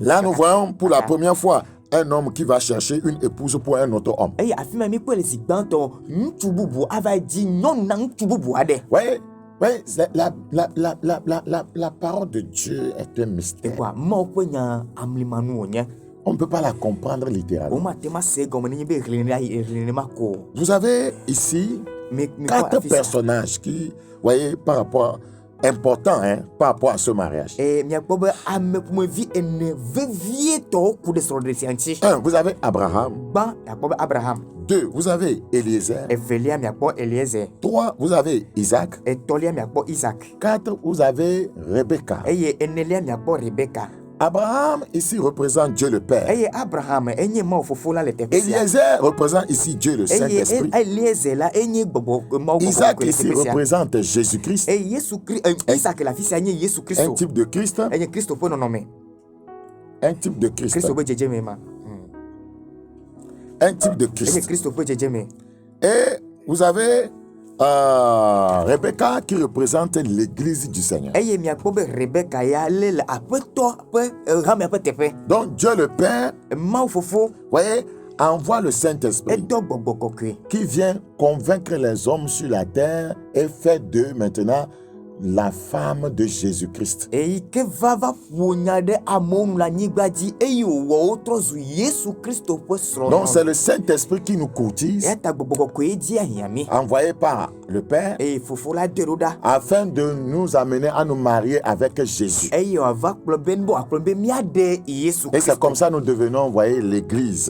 Là, nous voyons pour la première fois un homme qui va chercher une épouse pour un autre homme. Oui, la parole de Dieu est un mystère. On ne peut pas la comprendre littéralement. Vous avez ici 4 personnages qui, voyez, par rapport important, par rapport à ce mariage. 1, vous avez Abraham. 2, vous avez Eliezer. 3, vous avez Isaac. 4, vous avez Rebecca. Abraham ici représente Dieu le Père. Eliezer représente ici Dieu le Saint-Esprit. Isaac ici représente Jésus-Christ. Un type de Christ. Un type de Christ. Un type de Christ. Et vous avez Rebecca qui représente l'église du Seigneur. Donc Dieu le Père, voyez, envoie le Saint-Esprit qui vient convaincre les hommes sur la terre et fait d'eux maintenant la femme de Jésus-Christ. Donc c'est le Saint-Esprit qui nous courtise, envoyé par le Père, afin de nous amener à nous marier avec Jésus. Et c'est comme ça que nous devenons, voyez, l'église.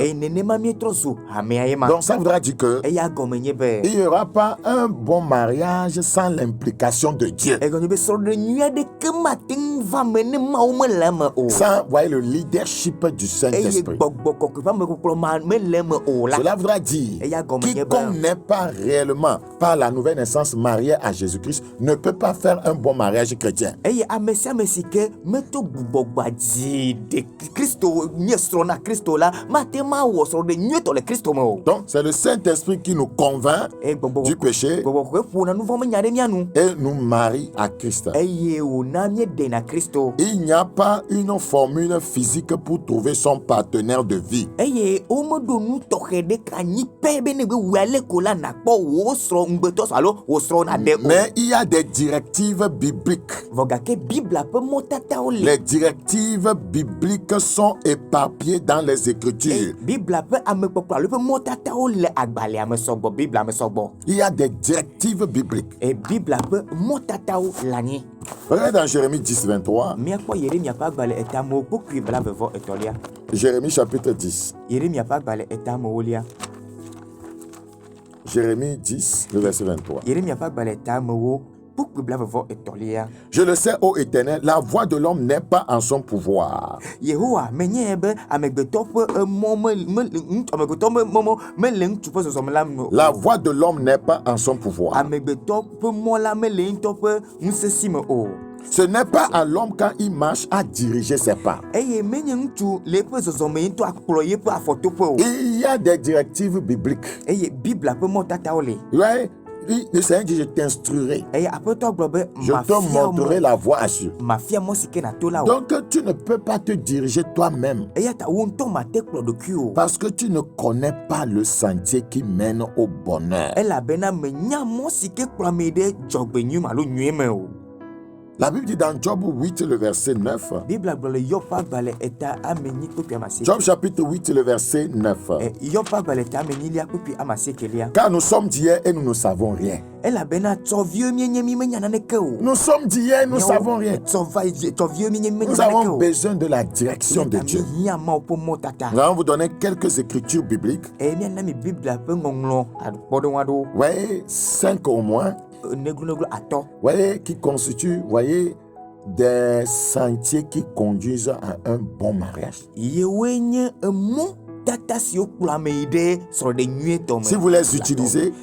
Donc ça voudra dire que il n'y aura pas un bon mariage sans l'implication de Dieu. Sans, voyez, le leadership du Saint-Esprit. Cela voudra dire quiconque n'est pas réellement par la nouvelle naissance marié à Jésus-Christ ne peut pas faire un bon mariage chrétien. Donc c'est le Saint-Esprit qui nous convainc du péché et nous marie à Christ. Il n'y a pas une formule physique pour trouver son partenaire de vie. Mais il y a des directives bibliques. Les directives bibliques sont éparpillées dans les Écritures. Il y a des directives bibliques. Regardez dans Jérémie 10, 23. Jérémie chapitre 10. Jérémie 10, le verset 23. Je le sais, ô Éternel, la voix de l'homme n'est pas en son pouvoir. La voix de l'homme n'est pas en son pouvoir. Ce n'est pas à l'homme quand il marche à diriger ses pas. Il y a des directives bibliques. Ouais. Le Seigneur dit, je t'instruirai. Je te montrerai la voie à suivre. Donc tu ne peux pas te diriger toi-même. Parce que tu ne connais pas le sentier qui mène au bonheur. La Bible dit dans Job 8, le verset 9. Job chapitre 8, le verset 9. Car nous sommes d'hier et nous ne savons rien. Nous sommes d'hier, nous ne savons rien. Nous avons besoin de la direction de Dieu. Nous allons vous donner quelques écritures bibliques. Oui, 5 au moins. Voyez, qui constituent, voyez, des sentiers qui conduisent à un bon mariage. Si vous les utilisez,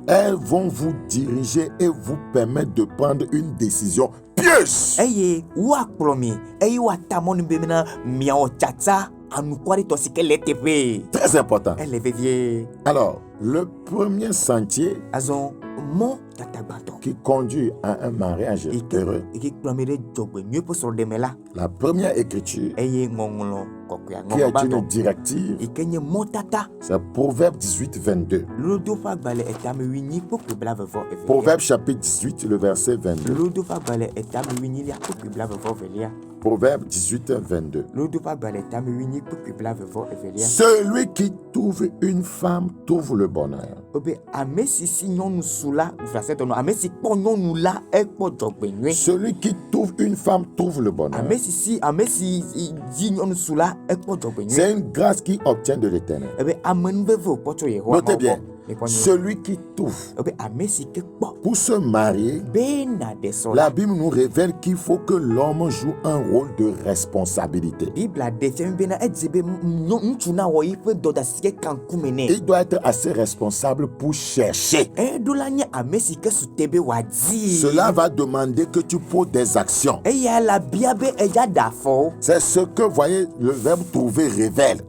elles vont vous diriger et vous permettre de prendre une décision pieuse. Très important. Alors, le premier sentier qui conduit à un mariage heureux, la première écriture qui est une directive, c'est Proverbe 18, 22. Proverbe chapitre 18, le verset 22. Proverbe 18, 22. Celui qui trouve une femme trouve le bonheur. Celui qui trouve une femme trouve le bonheur. C'est une grâce qui obtient de l'Éternel. Notez bien, celui qui trouve pour se marier, la Bible nous révèle qu'il faut que l'homme joue un rôle de responsabilité. Il doit être assez responsable pour chercher. Cela va demander que tu poses des actions. C'est ce que, voyez, le verbe trouver révèle.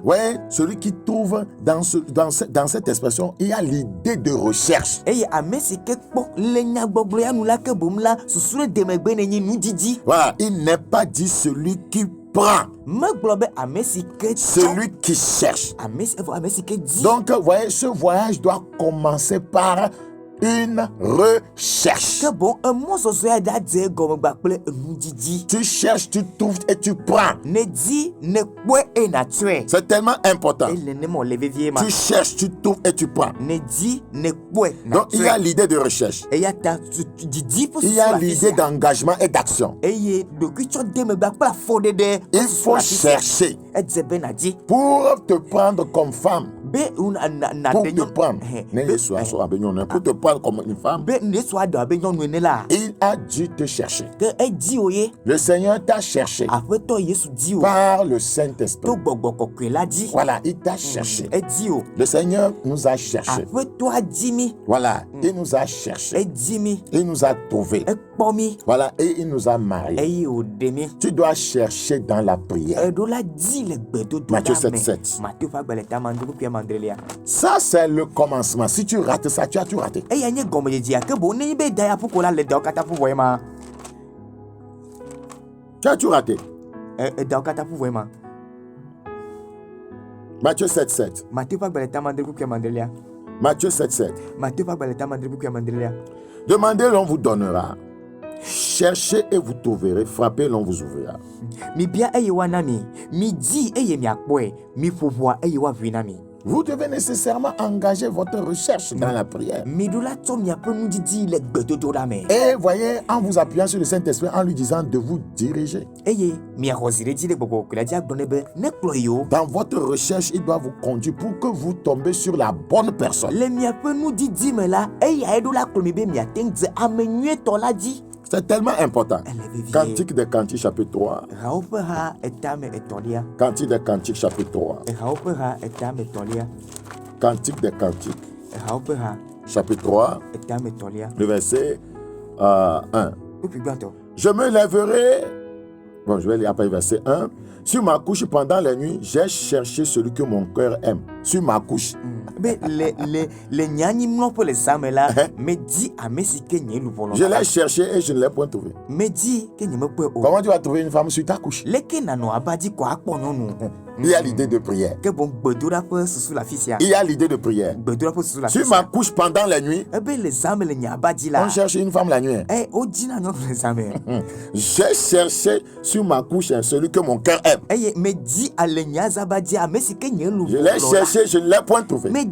Ouais, celui qui trouve dans cette expression, il y a l'idée de recherche. Voilà, il n'est pas dit celui qui prend, celui qui cherche. Donc, voyez, ce voyage doit commencer par une recherche. Tu cherches, tu trouves et tu prends. C'est tellement important. Tu cherches, tu trouves et tu prends. Donc il y a l'idée de recherche. Il y a l'idée d'engagement et d'action. Il faut chercher pour te prendre comme femme. Pour te prendre, pour te prendre comme une femme, il a dû te chercher. Le Seigneur t'a cherché par le Saint-Esprit. Voilà, il t'a cherché. Le Seigneur nous a cherché. Voilà, il nous a cherché. Il nous a trouvés. Voilà, et il nous a mariés. Tu dois chercher dans la prière. Matthieu 7:7. Ça, c'est le commencement. Si tu rates ça, tu as tout raté. Tu as tout raté. Matthieu 7:7. Matthieu 7:7. Demandez, l'on vous donnera. Cherchez et vous trouverez. Frappez, l'on vous ouvrira. Vous devez nécessairement engager votre recherche dans la prière. Et voyez, en vous appuyant sur le Saint-Esprit, en lui disant de vous diriger. Dans votre recherche, il doit vous conduire pour que vous tombez sur la bonne personne. C'est tellement important. Cantique des Cantiques, chapitre 3. Cantique des Cantiques, chapitre 3. Cantique des Cantiques, chapitre 3, le verset 1. Je me lèverai. Bon, je vais lire après le verset 1. Sur ma couche pendant la nuit, j'ai cherché celui que mon cœur aime. Sur ma couche. Je l'ai cherché et je ne l'ai point trouvé. Comment tu vas trouver une femme sur ta couche? Il y a l'idée de prière. Il y a l'idée de prière. Sur ma couche pendant la nuit, on cherche une femme la nuit. J'ai cherché sur ma couche celui que mon cœur aime. Je l'ai cherché, je ne l'ai point trouvé. Et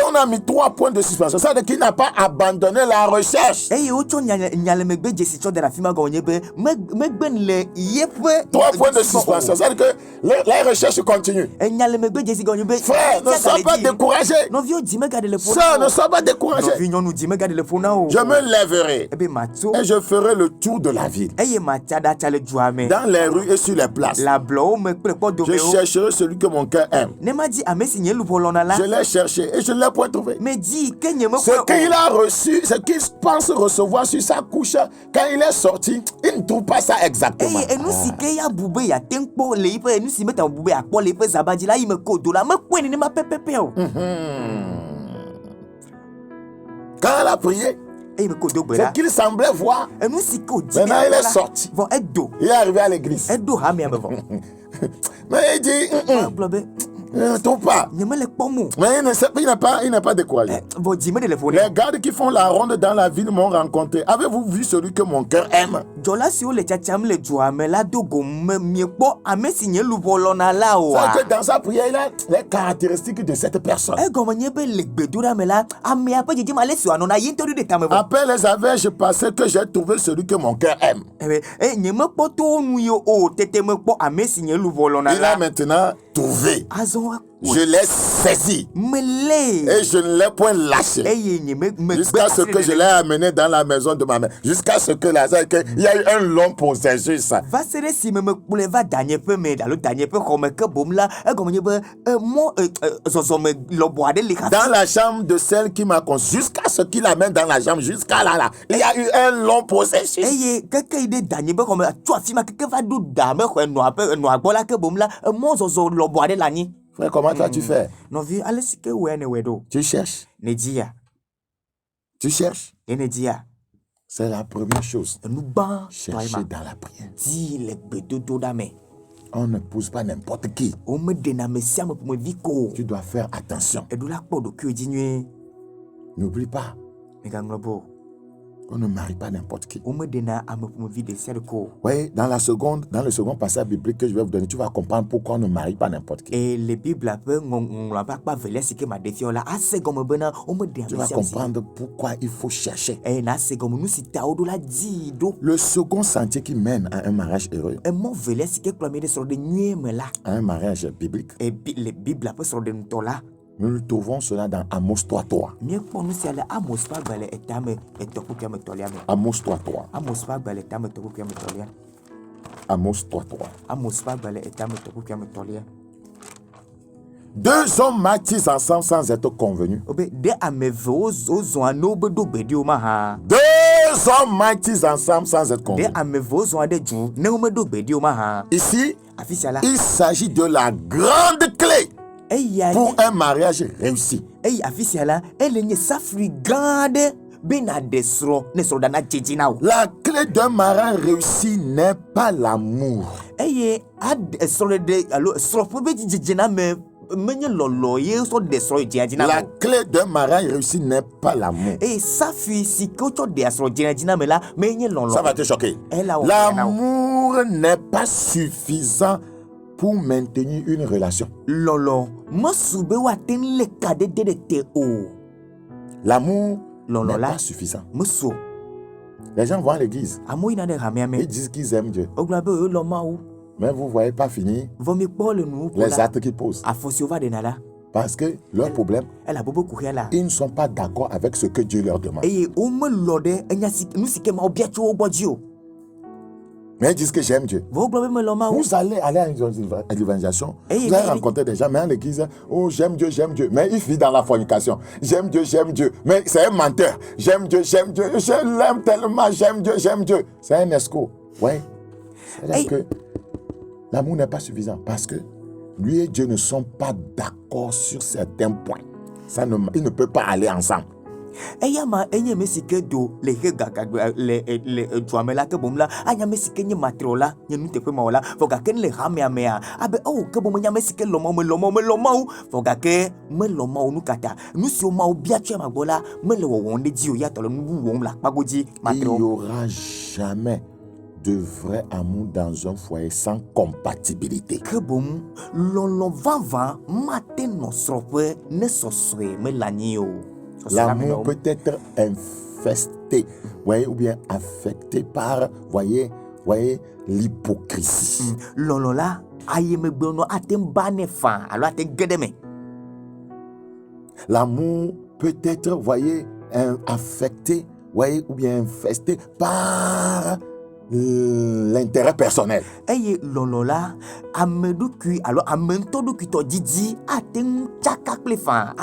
on a mis 3 points de suspension. Ça veut dire qu'il n'a pas abandonné la recherche. 3 points de suspension. Ça veut dire que les recherches continuent. Frère, ne sois pas découragé. Sœur, ne sois pas découragé. Je me lèverai et je ferai le tour de la ville, dans les rues et sur les places. Je chercherai celui que mon cœur aime. Je l'ai cherché et je ne l'ai point trouvé. Ce qu'il a reçu, ce qu'il pense recevoir sur sa couche, quand il est sorti, il ne trouve pas ça exactement. Quand elle a prié, c'est qu'il semblait voir. Maintenant, il est sorti. Il est arrivé à l'église. Mais il dit, ne trouve pas. Mais il n'est pas découragé. Les gardes qui font la ronde dans la ville m'ont rencontré. Avez-vous vu celui que mon cœur aime? C'est que dans sa prière, il a les caractéristiques de cette personne. Après les avers passés que j'ai trouvé celui que mon cœur aime. Il a maintenant trouvé. Je l'ai saisi et je ne l'ai point lâché jusqu'à ce que je l'ai amené dans la maison de ma mère, jusqu'à ce que il y a eu un long processus. Dans la chambre de celle qui m'a conçu, jusqu'à ce qu'il l'amène dans la chambre, jusqu'à là, il y a eu un long processus. Frère, comment toi tu fais? Tu cherches. Tu cherches. C'est la première chose. Chercher dans la prière. On ne pousse pas n'importe qui. Tu dois faire attention. N'oublie pas. On ne marie pas n'importe qui. Oui, dans le second passage biblique que je vais vous donner, tu vas comprendre pourquoi on ne marie pas n'importe qui. Tu vas comprendre pourquoi il faut chercher. Le second sentier qui mène à un mariage heureux, à un mariage biblique, nous trouvons cela dans Amos 3:3. Amos 3:3. Amos 3:3. Deux hommes marchent ensemble sans être convenus. Deux hommes marchent ensemble sans être convenus. Ici, il s'agit de la grande clé pour un mariage réussi. La clé d'un mariage réussi n'est pas l'amour. La clé d'un mariage réussi n'est pas l'amour. Ça va te choquer. L'amour n'est pas suffisant pour maintenir une relation. L'amour n'est pas suffisant. Les gens vont à l'église. Ils disent qu'ils aiment Dieu. Mais vous ne voyez pas finir les actes qu'ils posent. Parce que leur problème, ils ne sont pas d'accord avec ce que Dieu leur demande. Mais ils disent que j'aime Dieu. Vous allez à l'évangélisation, vous allez rencontrer des gens, mais à l'église, oh j'aime Dieu. Mais il vit dans la fornication. J'aime Dieu. Mais c'est un menteur. J'aime Dieu. Je l'aime tellement, j'aime Dieu. C'est un escroc. Oui. C'est-à-dire que l'amour n'est pas suffisant parce que lui et Dieu ne sont pas d'accord sur certains points. Ils ne peuvent pas aller ensemble. Il n'y aura jamais de vrai amour dans un foyer sans compatibilité. L'amour peut être infesté, voyez, ou bien affecté par, voyez, l'hypocrisie. L'amour peut être, voyez, affecté, voyez, ou bien infesté par l'intérêt personnel.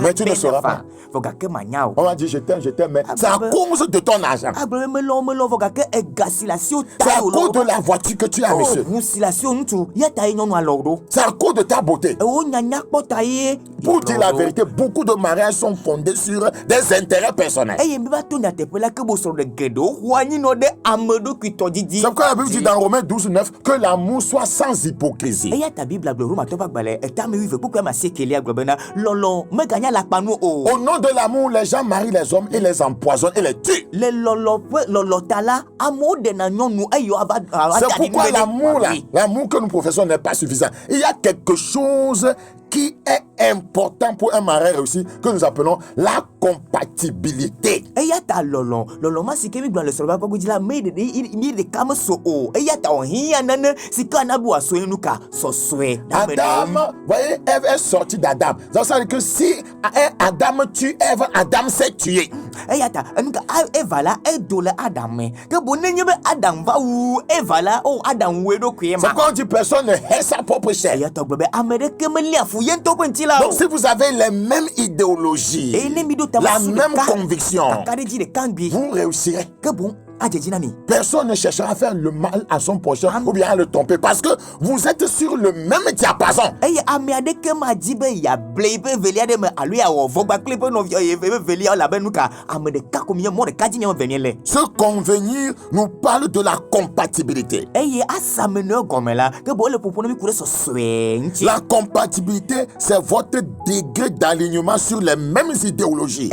Mais tu ne sauras pas. On va dire je t'aime, mais c'est à cause de ton argent. C'est à cause de la voiture que tu as, monsieur. C'est à cause de ta beauté. Pour dire la vérité, beaucoup de mariages sont fondés sur des intérêts personnels. C'est pourquoi la Bible dit dans Romains 12:9 que l'amour soit sans hypocrisie. Au nom de l'amour, les gens marient les hommes et les empoisonnent et les tuent. C'est pourquoi l'amour que nous professons n'est pas suffisant. Il y a quelque chose qui est important pour un mariage réussi, que nous appelons la compatibilité. Adam, voyez, Ève est sortie d'Adam. Ça veut dire que si Adam tue Ève, Adam s'est tué. C'est pourquoi on dit personne ne hait sa propre chair. Donc si vous avez les mêmes idéologies, la même conviction, vous réussirez. Personne ne cherchera à faire le mal à son prochain ou bien à le tromper parce que vous êtes sur le même diapason. Ce convenir nous parle de la compatibilité. La compatibilité, c'est votre degré d'alignement sur les mêmes idéologies.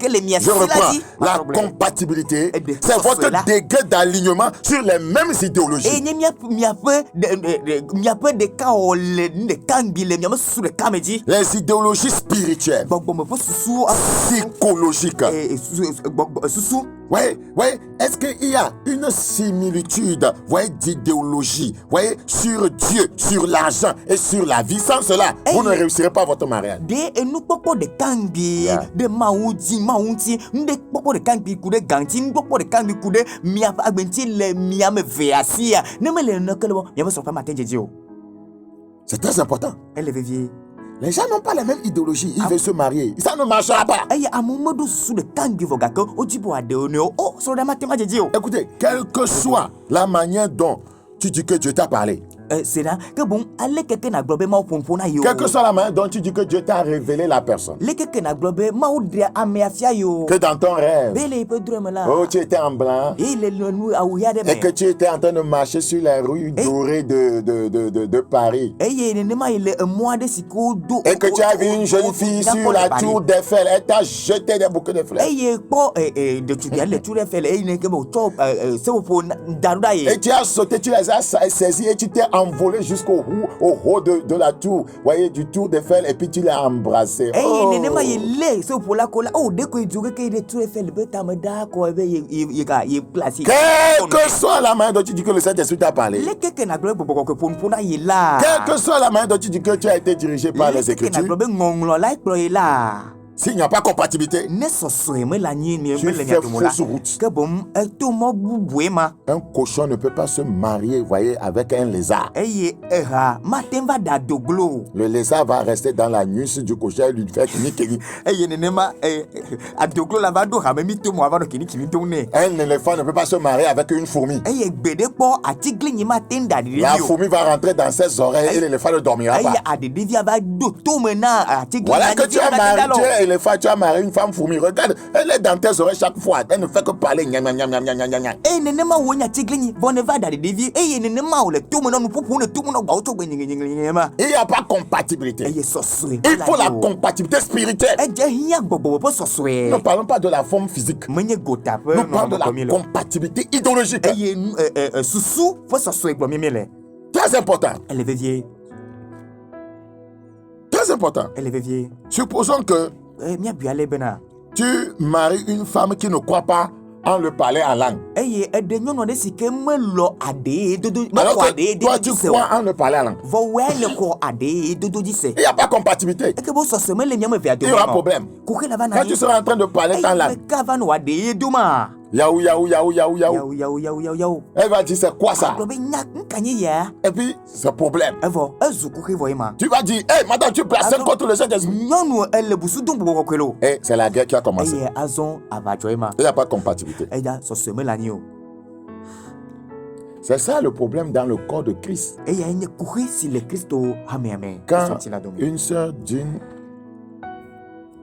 Je reprends. La compatibilité, c'est votre degré d'alignement sur les mêmes idéologies. Les idéologies spirituelles, psychologiques. Oui. Est-ce qu'il y a une similitude, d'idéologie, sur Dieu, sur l'argent et sur la vie? Sans cela, vous ne réussirez pas votre mariage. C'est très important. Les gens n'ont pas la même idéologie. Ils veulent se marier. Ça ne marchera pas. Écoutez, quelle que soit la manière dont tu dis que Dieu t'a parlé, quelle que soit la manière dont tu dis que Dieu t'a révélé la personne, que dans ton rêve, tu étais en blanc et que tu étais en train de marcher sur les rues dorées de Paris et que tu as vu une jeune fille sur la tour d'Eiffel, elle t'a jeté des bouquets de fleurs et tu as sauté, tu les as saisis et tu t'es envolé jusqu'au haut de la tour, du tour d'Eiffel, et puis tu l'as embrassé. Quelle que soit la manière dont tu dis que le Saint-Esprit t'a parlé, quelle que soit la manière dont tu dis que tu as été dirigé par les Écritures, s'il n'y a pas compatibilité, tu fais fausse route. Un cochon ne peut pas se marier, avec un lézard. Le lézard va rester dans la nuit du cochon et lui faire kini. Un éléphant ne peut pas se marier avec une fourmi. La fourmi va rentrer dans ses oreilles et l'éléphant ne dormira pas. Voilà que tu as marié, éléphant, tu as marié une femme fourmi. Regarde, elle est dans tes oreilles chaque fois. Elle ne fait que parler. Il n'y a pas compatibilité. Il faut la compatibilité spirituelle. Ne parlons pas de la forme physique. Nous parlons de la compatibilité idéologique. Très important. Très important. Supposons que tu maries une femme qui ne croit pas on le parlait en langue. Alors que toi, tu crois en le parler en langue. Il n'y a pas compatibilité. Il y aura problème. Quand tu seras en train de parler ta langue, yaou, yaou, yaou, yaou, yaou. Elle va dire c'est quoi ça? Et puis c'est problème. Tu vas dire, hey, madame, tu blasphèmes contre le Saint-Esprit. Et c'est la guerre qui a commencé. Il n'y a pas de compatibilité. C'est ça le problème dans le corps de Christ. Quand une sœur d'une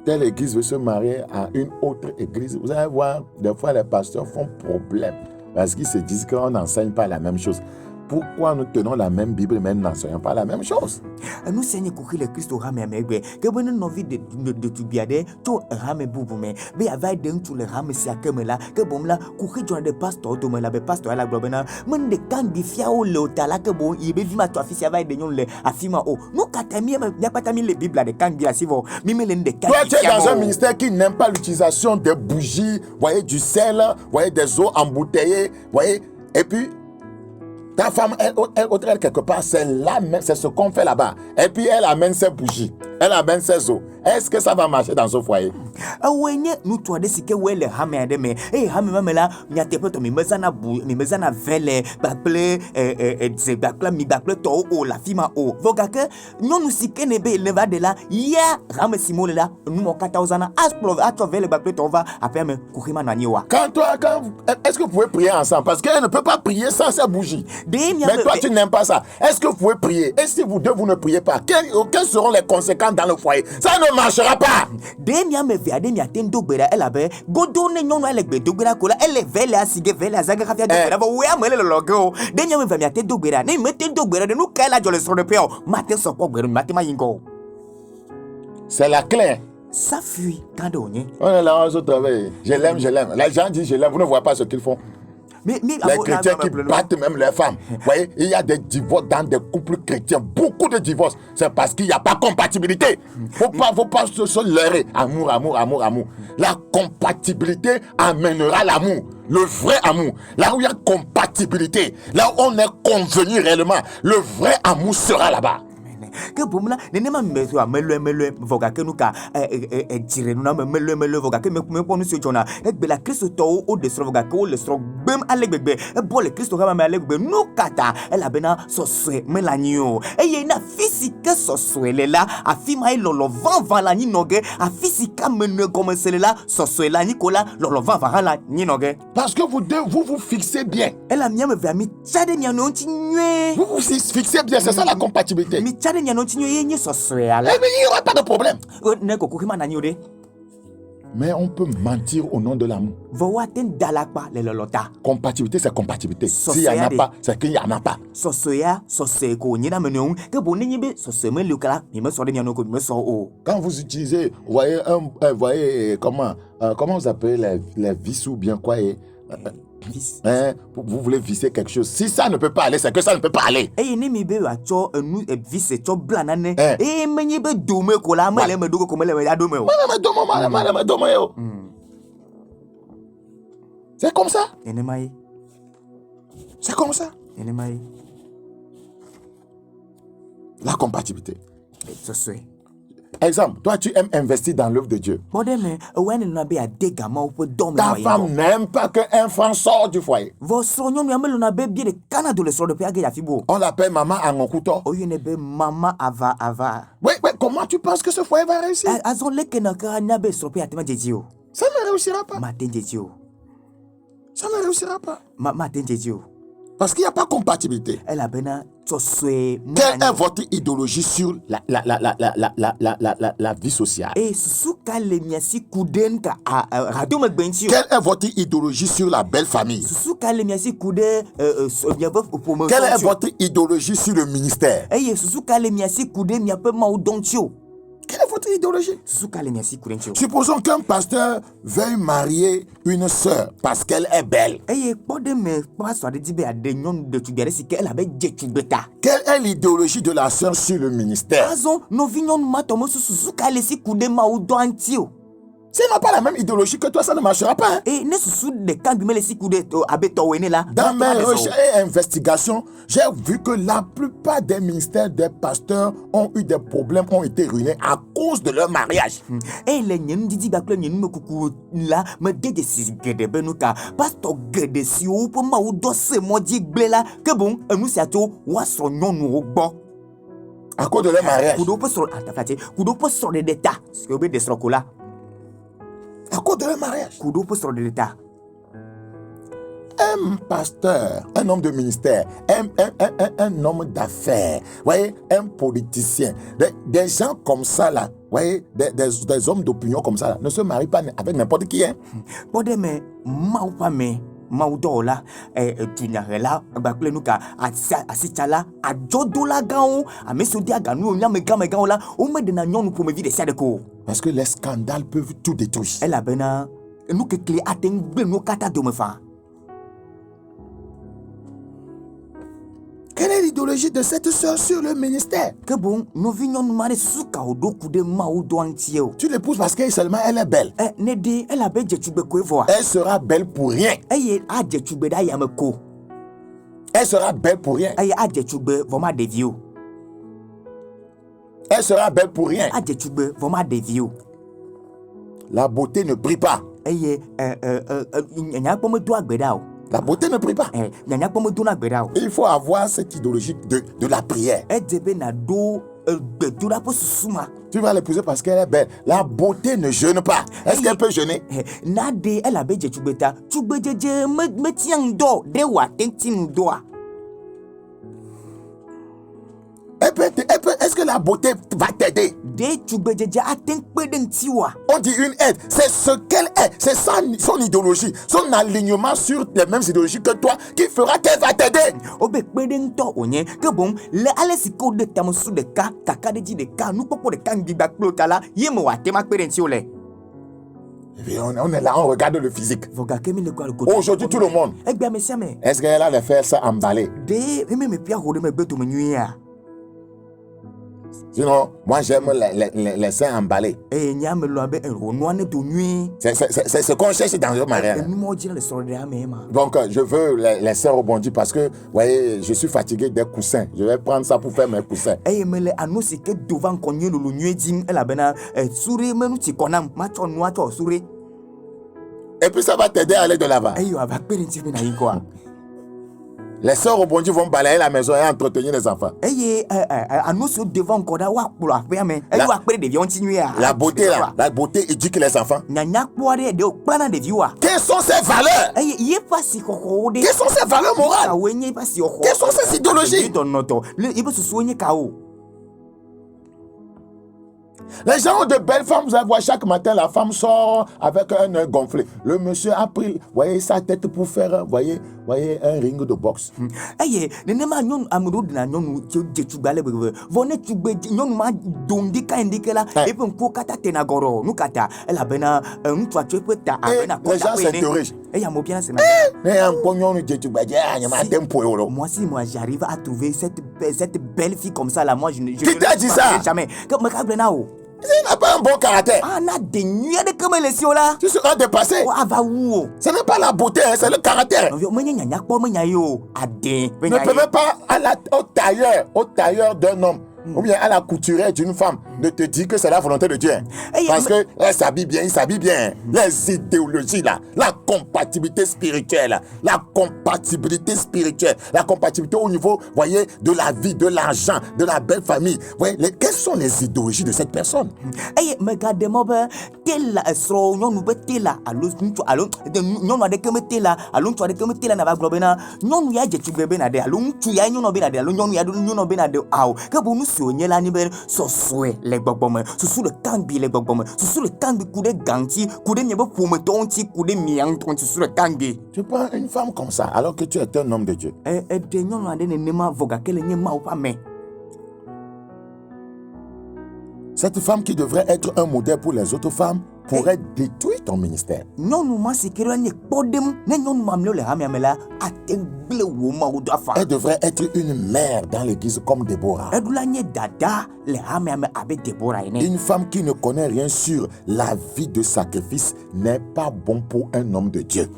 telle église veut se marier à une autre église, vous allez voir, des fois les pasteurs font problème parce qu'ils se disent qu'on n'enseigne pas la même chose. Pourquoi nous tenons la même Bible mais nous n'enseignons pas la même chose? Nous seignons courir le Christ au rame amègbe que bonne novi de tubiade to rame bubume be avai den tu le rame si akemela que bomla courir joint de pasteur to mela be pasteur la globena men de kan di fia o le tala que bon ibe vima to afisi avai de nyon le afima o nous katami ya patami le Bible de kan bila sivo mimelen de kan. Toi tu es dans un ministère qui n'aime pas l'utilisation des bougies, voyez, du sel, voyez, des eaux embouteillées, voyez, et puis ta femme, elle quelque part, c'est là même, c'est ce qu'on fait là-bas. Et puis elle amène ses bougies, elle amène ses eaux. Est-ce que ça va marcher dans ce foyer? Nous toi de ce que le hame de me et hame mamela nya te poto mi mezana vele baple ze bakla mi baple to o la fima o voga que non nous si kene be le va de là ya rame simole là nous mo 14 ans asplo à toi vele baple to va après me kurima na niwa. Quand est-ce que vous pouvez prier ensemble parce qu'elle ne peut pas prier sans sa bougie. Mais toi tu n'aimes pas ça. Est-ce que vous pouvez prier? Et si vous deux vous ne priez pas, quelles seront les conséquences dans le foyer? Ça ne marchera pas. Demia me via demia tendo bera elabe godo ne nyono elegbe dogbera kola ele vele asige vele azaga khafia dogbera ba we amele logo demia me via tendo bera ne me tendo bera de nous kala jole sur le peo matin so pogberu matin mayingo. C'est la clé. Ça fuit quand on est. On est là, on se travaille. Je l'aime. Les gens disent je l'aime, vous ne voyez pas ce qu'ils font. Les chrétiens qui battent même les femmes. Vous voyez, il y a des divorces dans des couples chrétiens. Beaucoup de divorces. C'est parce qu'il n'y a pas de compatibilité. Faut pas se leurrer. Amour. La compatibilité amènera l'amour. Le vrai amour. Là où il y a compatibilité. Là où on est convenu réellement. Le vrai amour sera là-bas. Que pour moi ne ma melo voga que nous ka tirer nous na melo voga que me ponu sur jona et be la Christ to o de so voga que o le so bem alegbegbe e bo le Christ ka ma alegbegbe nous kata elle a bena so swe melanio e ye na physique so swe le la afima lolo van la ni noge a physique me commencer là so swe la Nicolas lolo van la ni noge parce que vous deux vous fixez bien. Elle a mis me vers mi tchade ni non tinue vous fixez bien, c'est ça la compatibilité. Mi tchade ni non tinue yenye so swe ala mais il n'y aura pas de problème. Ne ko kokima na nyode. Mais on peut mentir au nom de l'amour. Compatibilité, c'est compatibilité. S'il n'y en a pas, c'est qu'il n'y en a pas. Quand vous utilisez, voyez comment vous appelez les vis ou bien quoi vous voulez visser quelque chose. Si ça ne peut pas aller, c'est que ça ne peut pas aller. C'est comme ça. C'est comme ça. La compatibilité. Exemple, toi tu aimes investir dans l'œuvre de Dieu. Ta femme n'aime pas qu'un enfant sorte du foyer. On l'appelle maman à mon couteau. Oui, comment tu penses que ce foyer va réussir? Ça ne réussira pas. Ça ne réussira pas. Parce qu'il n'y a pas de compatibilité. Quelle est votre idéologie sur la vie sociale? Quelle est votre idéologie sur la belle famille? Quelle est votre idéologie sur le ministère? Quelle est votre idéologie? Supposons qu'un pasteur veuille marier une sœur parce qu'elle est belle. Quelle est l'idéologie de la sœur sur le ministère? Si elle n'a pas la même idéologie que toi, ça ne marchera pas. Hein? Et Dans mes recherches et investigations, j'ai vu que la plupart des ministères des pasteurs ont eu des problèmes, ont été ruinés à cause de leur mariage. Et les Didi Bakle là, me décide de Benuka, pasteur Gedesio, pour ma ou dosse modi blela, que bon, nous c'est à tout, ou son nom ou bon. À cause de leur mariage. Kudo peut sur les détails, ce que vous des là. À cause de leur mariage. Kudo peut sur les détails. Un pasteur, un homme de ministère, un homme d'affaires, voyez, un politicien, des gens comme ça là, voyez, des hommes d'opinion comme ça là, ne se marient pas avec n'importe qui. Hein. Mais Maudola, Tunarela, Baklenuka, Asichala, a Jodola Gao, a Mesodia Ganou, Yamegamegaola, ou Medenagnon pour me vider Sadeko. Parce que les scandales peuvent tout détruire. Elle a bena, nous que clé atteint Benokata de me faire. Quelle est l'idéologie de cette sœur sur le ministère? Que bon, nous venions nous marier sous Kaodo de Maoudo Antio. Tu l'épouses parce qu'elle seulement elle est belle. Nede, elle a belle voir. Elle sera belle pour rien. Elle a Jetubeda Yameko. Elle sera belle pour rien. Elle a Jetube, vraiment des vieux. Elle sera belle pour rien. A Jetube, vraiment des vieux. La beauté ne brille pas. La beauté ne brille pas. Il faut avoir cette idéologie de la prière. Tu vas l'épouser parce qu'elle est belle. La beauté ne jeûne pas. Est-ce qu'elle peut jeûner? Est-ce que la beauté va t'aider? On dit une aide, c'est ce qu'elle est, c'est son idéologie, son alignement sur les mêmes idéologies que toi qui fera qu'elle va t'aider. Et puis on est là, on regarde le physique. Aujourd'hui, tout le monde. Est-ce qu'elle a les faire ça emballé? Sinon, moi j'aime les seins emballés. C'est ce qu'on cherche dans le mariage. Donc, je veux les seins rebondis parce que, vous voyez, je suis fatigué des coussins. Je vais prendre ça pour faire mes coussins. Et puis ça va t'aider à aller de l'avant. Les sœurs rebondis vont balayer la maison et entretenir les enfants. La beauté là, la beauté éduque les enfants. Quelles sont ces valeurs? Quelles sont ces valeurs morales? Quelles sont ces idéologies? Les gens ont de belles femmes, vous allez voir chaque matin la femme sort avec un œil gonflé. Le monsieur a pris, voyez, sa tête pour faire, voyez, un ring de boxe. Les gens s'interrogent. Moi, si moi j'arrive à trouver cette belle fille comme ça là, moi je ne t'a dit ça? Jamais. Il n'a pas un bon caractère. Tu seras dépassé. Ce n'est pas la beauté, c'est le caractère. Ne permets pas au tailleur d'un homme ou bien à la couturière d'une femme de te dire que c'est la volonté de Dieu. Parce qu'elle s'habille bien, il s'habille bien. Les idéologies là, la compatibilité spirituelle, la compatibilité au niveau, voyez, de la vie, de l'argent, de la belle famille. Voyez, quelles sont les idéologies de cette personne? Tu prends une femme comme ça alors que tu es un homme de Dieu. Cette femme qui devrait être un modèle pour les autres femmes, pourrait détruire ton ministère. Elle devrait être une mère dans l'église comme Déborah. Une femme qui ne connaît rien sur la vie de sacrifice n'est pas bon pour un homme de Dieu.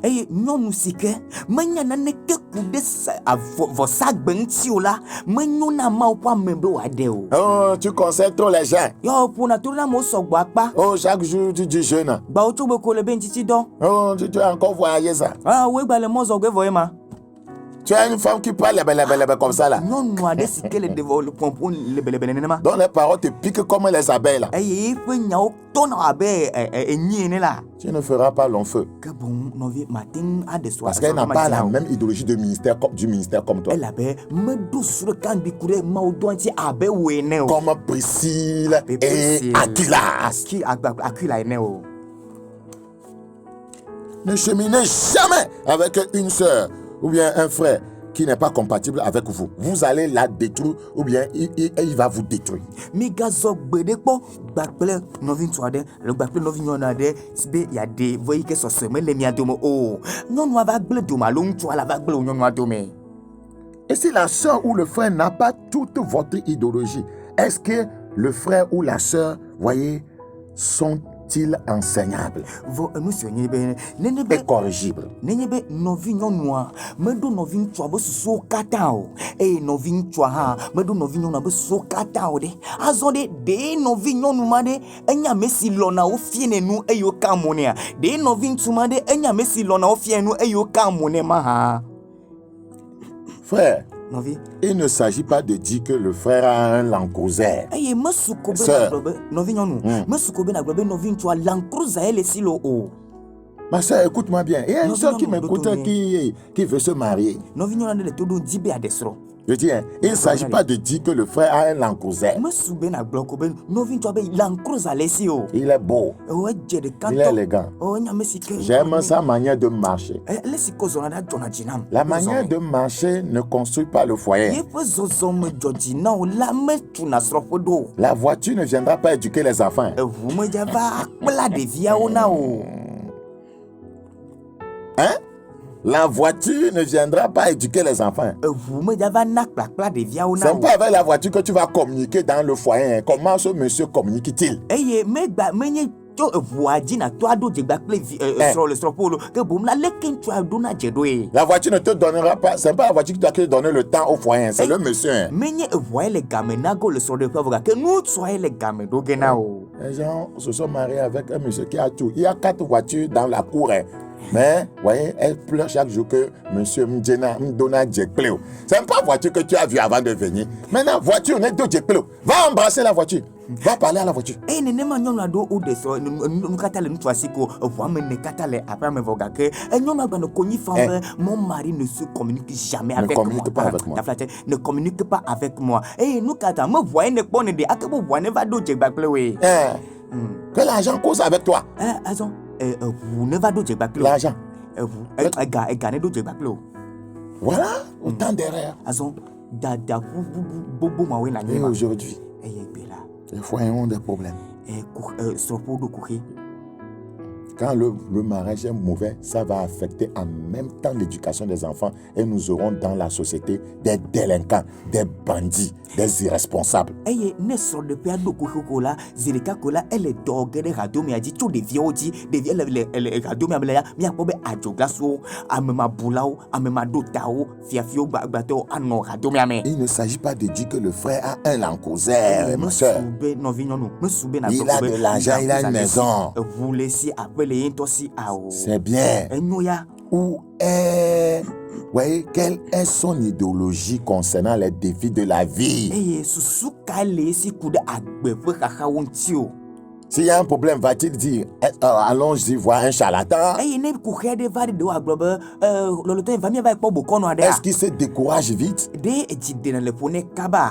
Oh, tu conseilles trop les gens. Oh, chaque jour tu dis jeûne. Oh, tu as encore voyagé ça. Tu as une femme qui parle comme ça là. Dont les paroles te piquent comme les abeilles là. Tu ne feras pas long feu. Parce qu'elle n'a pas la même idéologie du ministère comme toi. Comme Priscille et Aquilas. Ne cheminez jamais avec une sœur ou bien un frère qui n'est pas compatible avec vous. Vous allez la détruire ou bien il va vous détruire. Et si la sœur ou le frère n'a pas toute votre idéologie, est-ce que le frère ou la sœur, voyez, sont-ils enseignables et corrigibles? Frère, il ne s'agit pas de dire que le frère a un lancouser. Sœur. Ma soeur, écoute-moi bien. Il y a une soeur qui m'écoute qui veut se marier. Je dis, il ne s'agit pas de dire que le frère a un lancouser. Il est beau. Il est élégant. J'aime sa manière de marcher. La manière de marcher ne construit pas le foyer. La voiture ne viendra pas éduquer les enfants. Hein? La voiture ne viendra pas éduquer les enfants. C'est pas avec la voiture que tu vas communiquer dans le foyer. Comment ce monsieur communique-t-il? La voiture ne te donnera pas. C'est pas la voiture qui doit te donner le temps au foyer. C'est le monsieur. Les gens se sont mariés avec un monsieur qui a tout. Il y a 4 voitures dans la cour. Mais, voyez, elle pleure chaque jour que monsieur m'donna Djekpleo. C'est pas la voiture que tu as vue avant de venir. Maintenant, voiture, on est deux Djekpleo. Va embrasser la voiture. Va parler à la voiture. Mon mari ne se communique jamais avec moi. Ne communique pas avec moi. Que l'argent cause avec toi. L'argent. Voilà, autant derrière. Et aujourd'hui, les foyers ont des problèmes. Quand le mariage est mauvais, ça va affecter en même temps l'éducation des enfants et nous aurons dans la société des délinquants, des bandits, des irresponsables. Il ne s'agit pas de dire que le frère a un lancouser, ma soeur. Il a de l'argent, il a une maison. C'est bien. Voyez, quelle est son idéologie concernant les défis de la vie? S'il y a un problème, va-t-il dire allons-y voir un charlatan? Est-ce qu'il se décourage vite?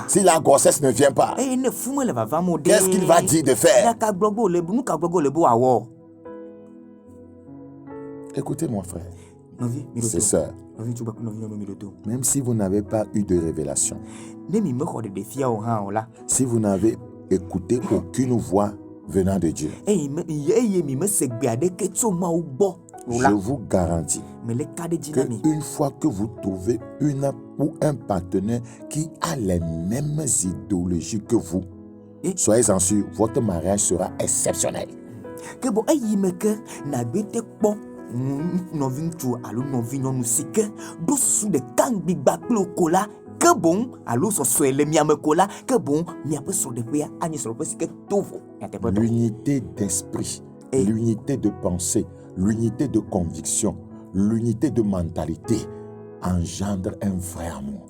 Si la grossesse ne vient pas, qu'est-ce qu'il va dire de faire? Écoutez mon frère, c'est ça. Même si vous n'avez pas eu de révélation, si vous n'avez écouté aucune voix venant de Dieu. Je vous garantis qu'une fois que vous trouvez une ou un partenaire qui a les mêmes idéologies que vous, soyez-en sûr, votre mariage sera exceptionnel. L'unité d'esprit, l'unité de pensée, l'unité de conviction, l'unité de mentalité engendre un vrai amour.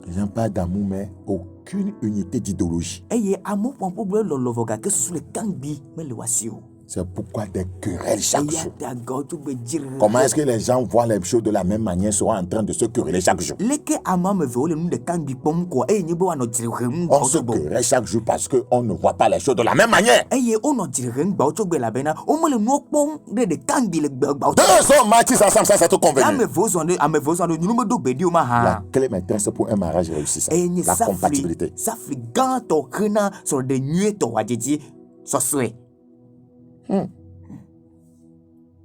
Il n'y a pas d'amour, mais aucune unité d'idéologie. C'est pourquoi des querelles chaque jour. Comment est-ce que les gens voient les choses de la même manière, seront en train de se quereller chaque jour? On se querelle chaque jour parce qu'on ne voit pas les choses de la même manière. Deux hommes marchent ensemble, ça c'est tout convenu. La clé maîtresse pour un mariage réussi, c'est la compatibilité.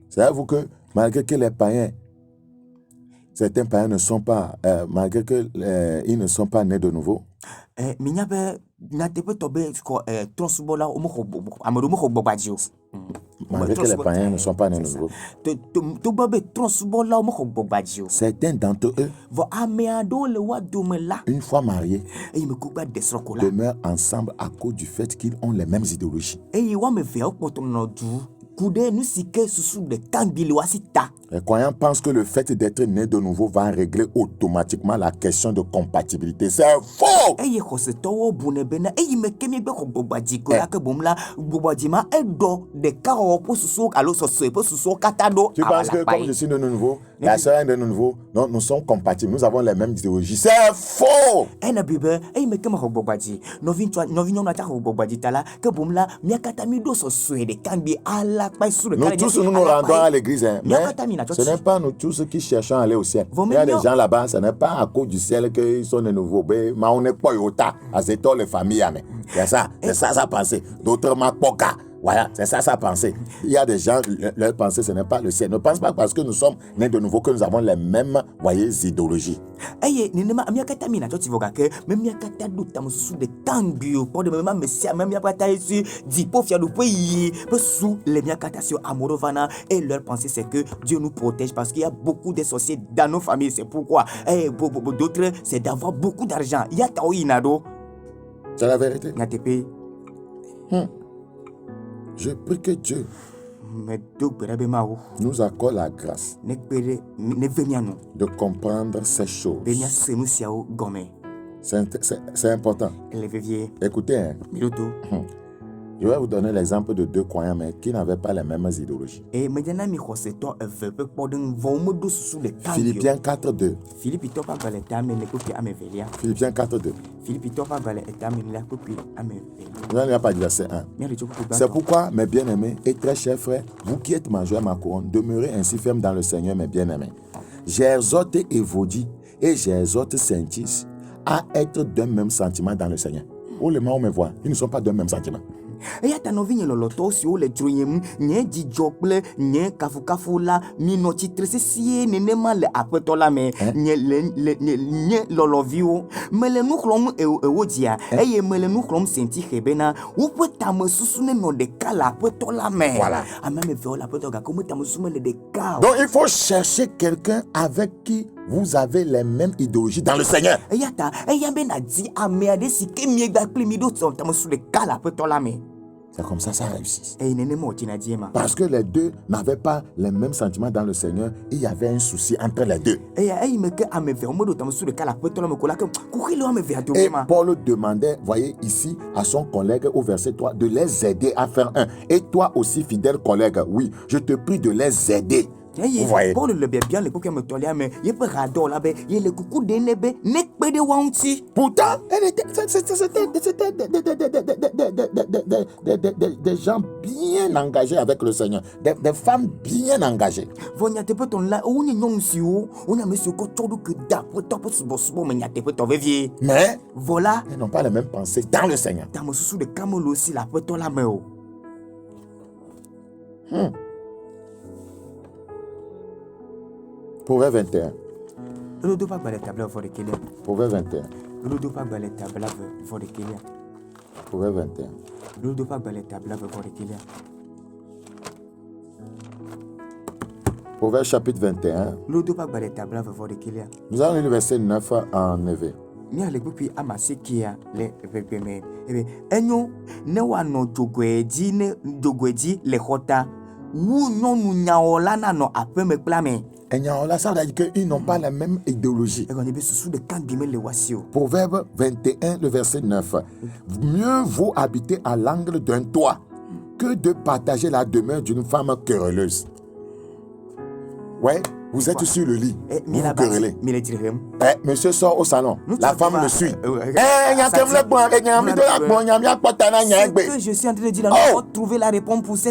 Savez-vous que malgré que les païens, certains païens ne sont pas, malgré qu'ils ne sont pas nés de nouveau, malgré que les païens ne sont pas nés de nouveau, certains d'entre eux, une fois mariés, demeurent ensemble à cause du fait qu'ils ont les mêmes idéologies. Les croyants pensent que le fait d'être né de nouveau va régler automatiquement la question de compatibilité. C'est faux! Tu penses que comme je suis né de nouveau, la sœur est de nouveau, donc nous sommes compatibles, nous avons les mêmes idéologies. C'est faux! Nous tous, nous nous rendons à l'église, hein, mais ce n'est pas nous tous qui cherchons à aller au ciel. Il y a des gens là-bas, ce n'est pas à cause du ciel qu'ils sont de nouveau. Mais on n'est pas yota, c'est toi les familles. C'est ça sa pensée. D'autres mapoka. Voilà, c'est ça sa pensée. Il y a des gens, leur pensée, ce n'est pas le ciel. Ne pense pas parce que nous sommes nés de nouveau que nous avons les mêmes, idéologies. Et leur pensée, c'est que Dieu nous protège parce qu'il y a beaucoup de sorciers dans nos familles. C'est pourquoi d'autres, c'est d'avoir beaucoup d'argent. C'est la vérité. Je prie que Dieu nous accorde la grâce de comprendre ces choses. C'est important. Écoutez, hein. Je vais vous donner l'exemple de deux croyants, mais qui n'avaient pas les mêmes idéologies. Philippiens 4.2. Philippiens 4.2. Vous n'avez pas dit verset 1. C'est pourquoi, mes bien-aimés et très chers frères, vous qui êtes ma joie et ma couronne, demeurez ainsi fermes dans le Seigneur, mes bien-aimés. J'exhorte Évodie et j'exhorte Syntyche à être d'un même sentiment dans le Seigneur. Oh, les mains, on me voit. Ils ne sont pas d'un même sentiment. Et à novi nye loloto si o le troyem nye djidjo kple nye kafukafu la mi no titre sie nenema le apeto la me nye lolovio me le nu khlom ewodia eye me le nu khlom senti hebena wo peta me susu ne no de kala apeto la me voilà ama me veola apeto ga komo tamu susu me le de ka. Donc il faut chercher quelqu'un avec qui vous avez les mêmes idéologies dans le Seigneur. C'est comme ça réussit. Parce que les deux n'avaient pas les mêmes sentiments dans le Seigneur. Il y avait un souci entre les deux. Et Paul demandait, voyez ici, à son collègue au verset 3, de les aider à faire un. Et toi aussi, fidèle collègue, oui, je te prie de les aider. Vous voyez. Pourtant, c'était des gens bien engagés avec le Seigneur, des femmes bien engagées. Mais voilà, elles n'ont pas les mêmes pensées dans le Seigneur. Proverbe 21. Proverbe 21. Proverbe 21. Proverbe chapitre 21. Nous allons lire le verset 9 en 9. Ça veut dire qu'ils n'ont pas la même idéologie. Proverbe 21, le verset 9. Mieux vaut habiter à l'angle d'un toit que de partager la demeure d'une femme querelleuse. Ouais, vous êtes sur le lit, vous vous querellez. Monsieur sort au salon, la femme le suit. Ce que je suis en train de dire, on va trouver la réponse pour ce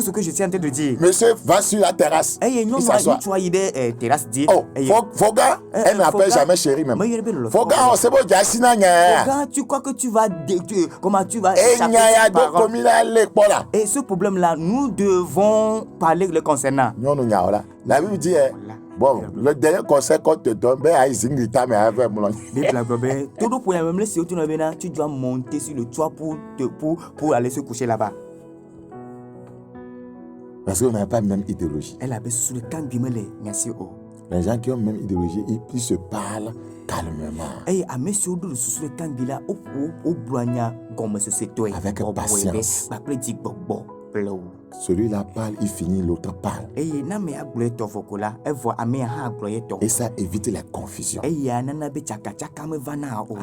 que je suis en train de dire. Monsieur va sur la terrasse, il s'assoit. Foga, elle n'appelle jamais chérie même. Foga, c'est bon, tu crois que tu vas comment tu vas et ce problème-là, nous devons parler le concernant. La Bible dit, bon, le dernier conseil qu'on te donne, tu dois monter sur le toit pour aller se coucher là-bas. Parce qu'on n'a pas la même idéologie. Les gens qui ont la même idéologie, ils se parlent calmement. Avec patience. Celui-là parle, il finit, l'autre parle. Et ça évite les confusions. À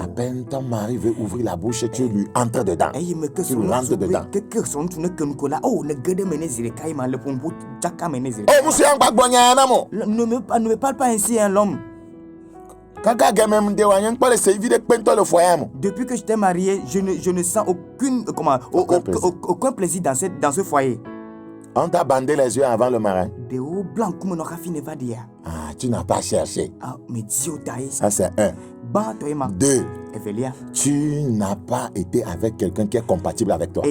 peine ton mari veut ouvrir la bouche, tu lui entres dedans. Tu lui rentres dedans. Ne me parle pas ainsi, hein, l'homme. Depuis que je t'ai marié, je ne sens aucun plaisir dans ce foyer. On t'a bandé les yeux avant le mariage. Ah, tu n'as pas cherché. Ça, c'est un. 2. Tu n'as pas été avec quelqu'un qui est compatible avec toi.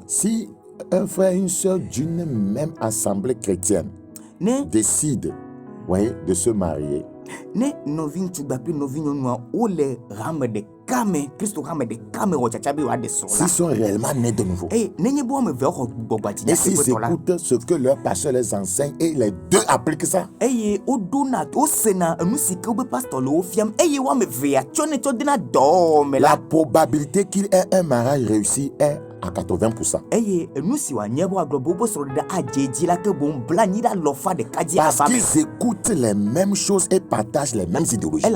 Si un frère et une soeur d'une même assemblée chrétienne décident de se marier, s'ils sont réellement nés de nouveau, et s'ils écoutent ce que leur pasteur les enseigne et les deux appliquent ça, la probabilité qu'il ait un mariage réussi est à 80%. Parce qu'ils écoutent les mêmes choses et partagent les mêmes idéologies.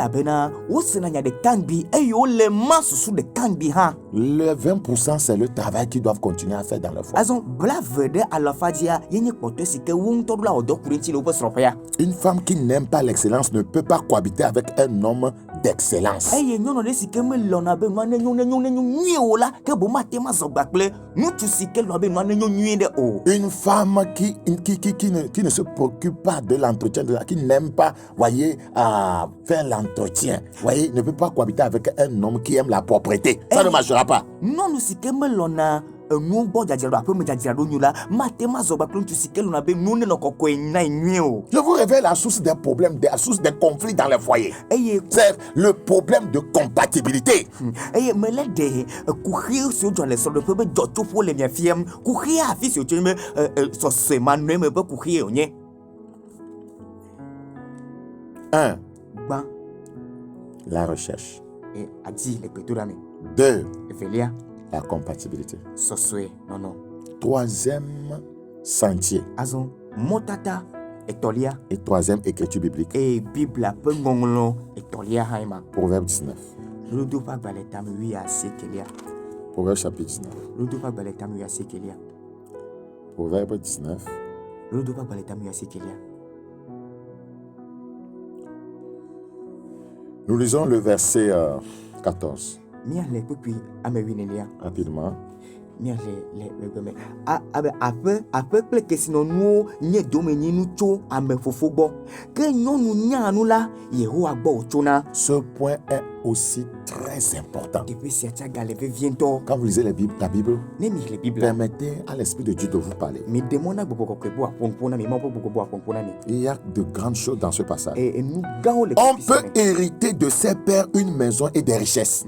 Le 20%, c'est le travail qu'ils doivent continuer à faire dans leur foi. Une femme qui n'aime pas l'excellence ne peut pas cohabiter avec un homme d'excellence. Une femme qui ne se préoccupe pas de l'entretien, qui n'aime pas, faire l'entretien, ne peut pas cohabiter avec un homme qui aime la propreté. Ça ne marchera pas. Je vous révèle la source des problèmes, la source des conflits dans les foyers. C'est le problème de compatibilité. Un, la recherche. 2, la compatibilité. Troisième sentier. Et troisième écriture biblique. Proverbe 19. Proverbe chapitre 19. Proverbe 19. Nous lisons le verset 14. Rapidement. Ce point est aussi très important. Quand vous lisez la Bible, permettez à l'Esprit de Dieu de vous parler. Il y a de grandes choses dans ce passage. On peut hériter de ses pères une maison et des richesses.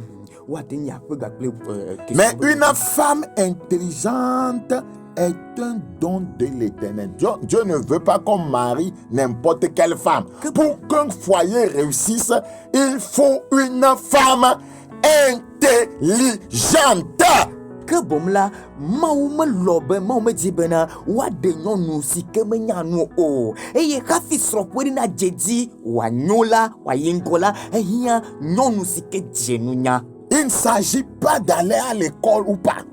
Mais une femme intelligente est un don de l'Éternel. Dieu ne veut pas qu'on marie n'importe quelle femme. Pour qu'un foyer réussisse, il faut une femme intelligente. Que bom la maume lobe maume dibena wa de nyonu sike menyanu o eye kafi sropori na jedi wa nyola wa yingola ehia nyonu sike jenunya. Il ne s'agit pas d'aller à l'école ou pas.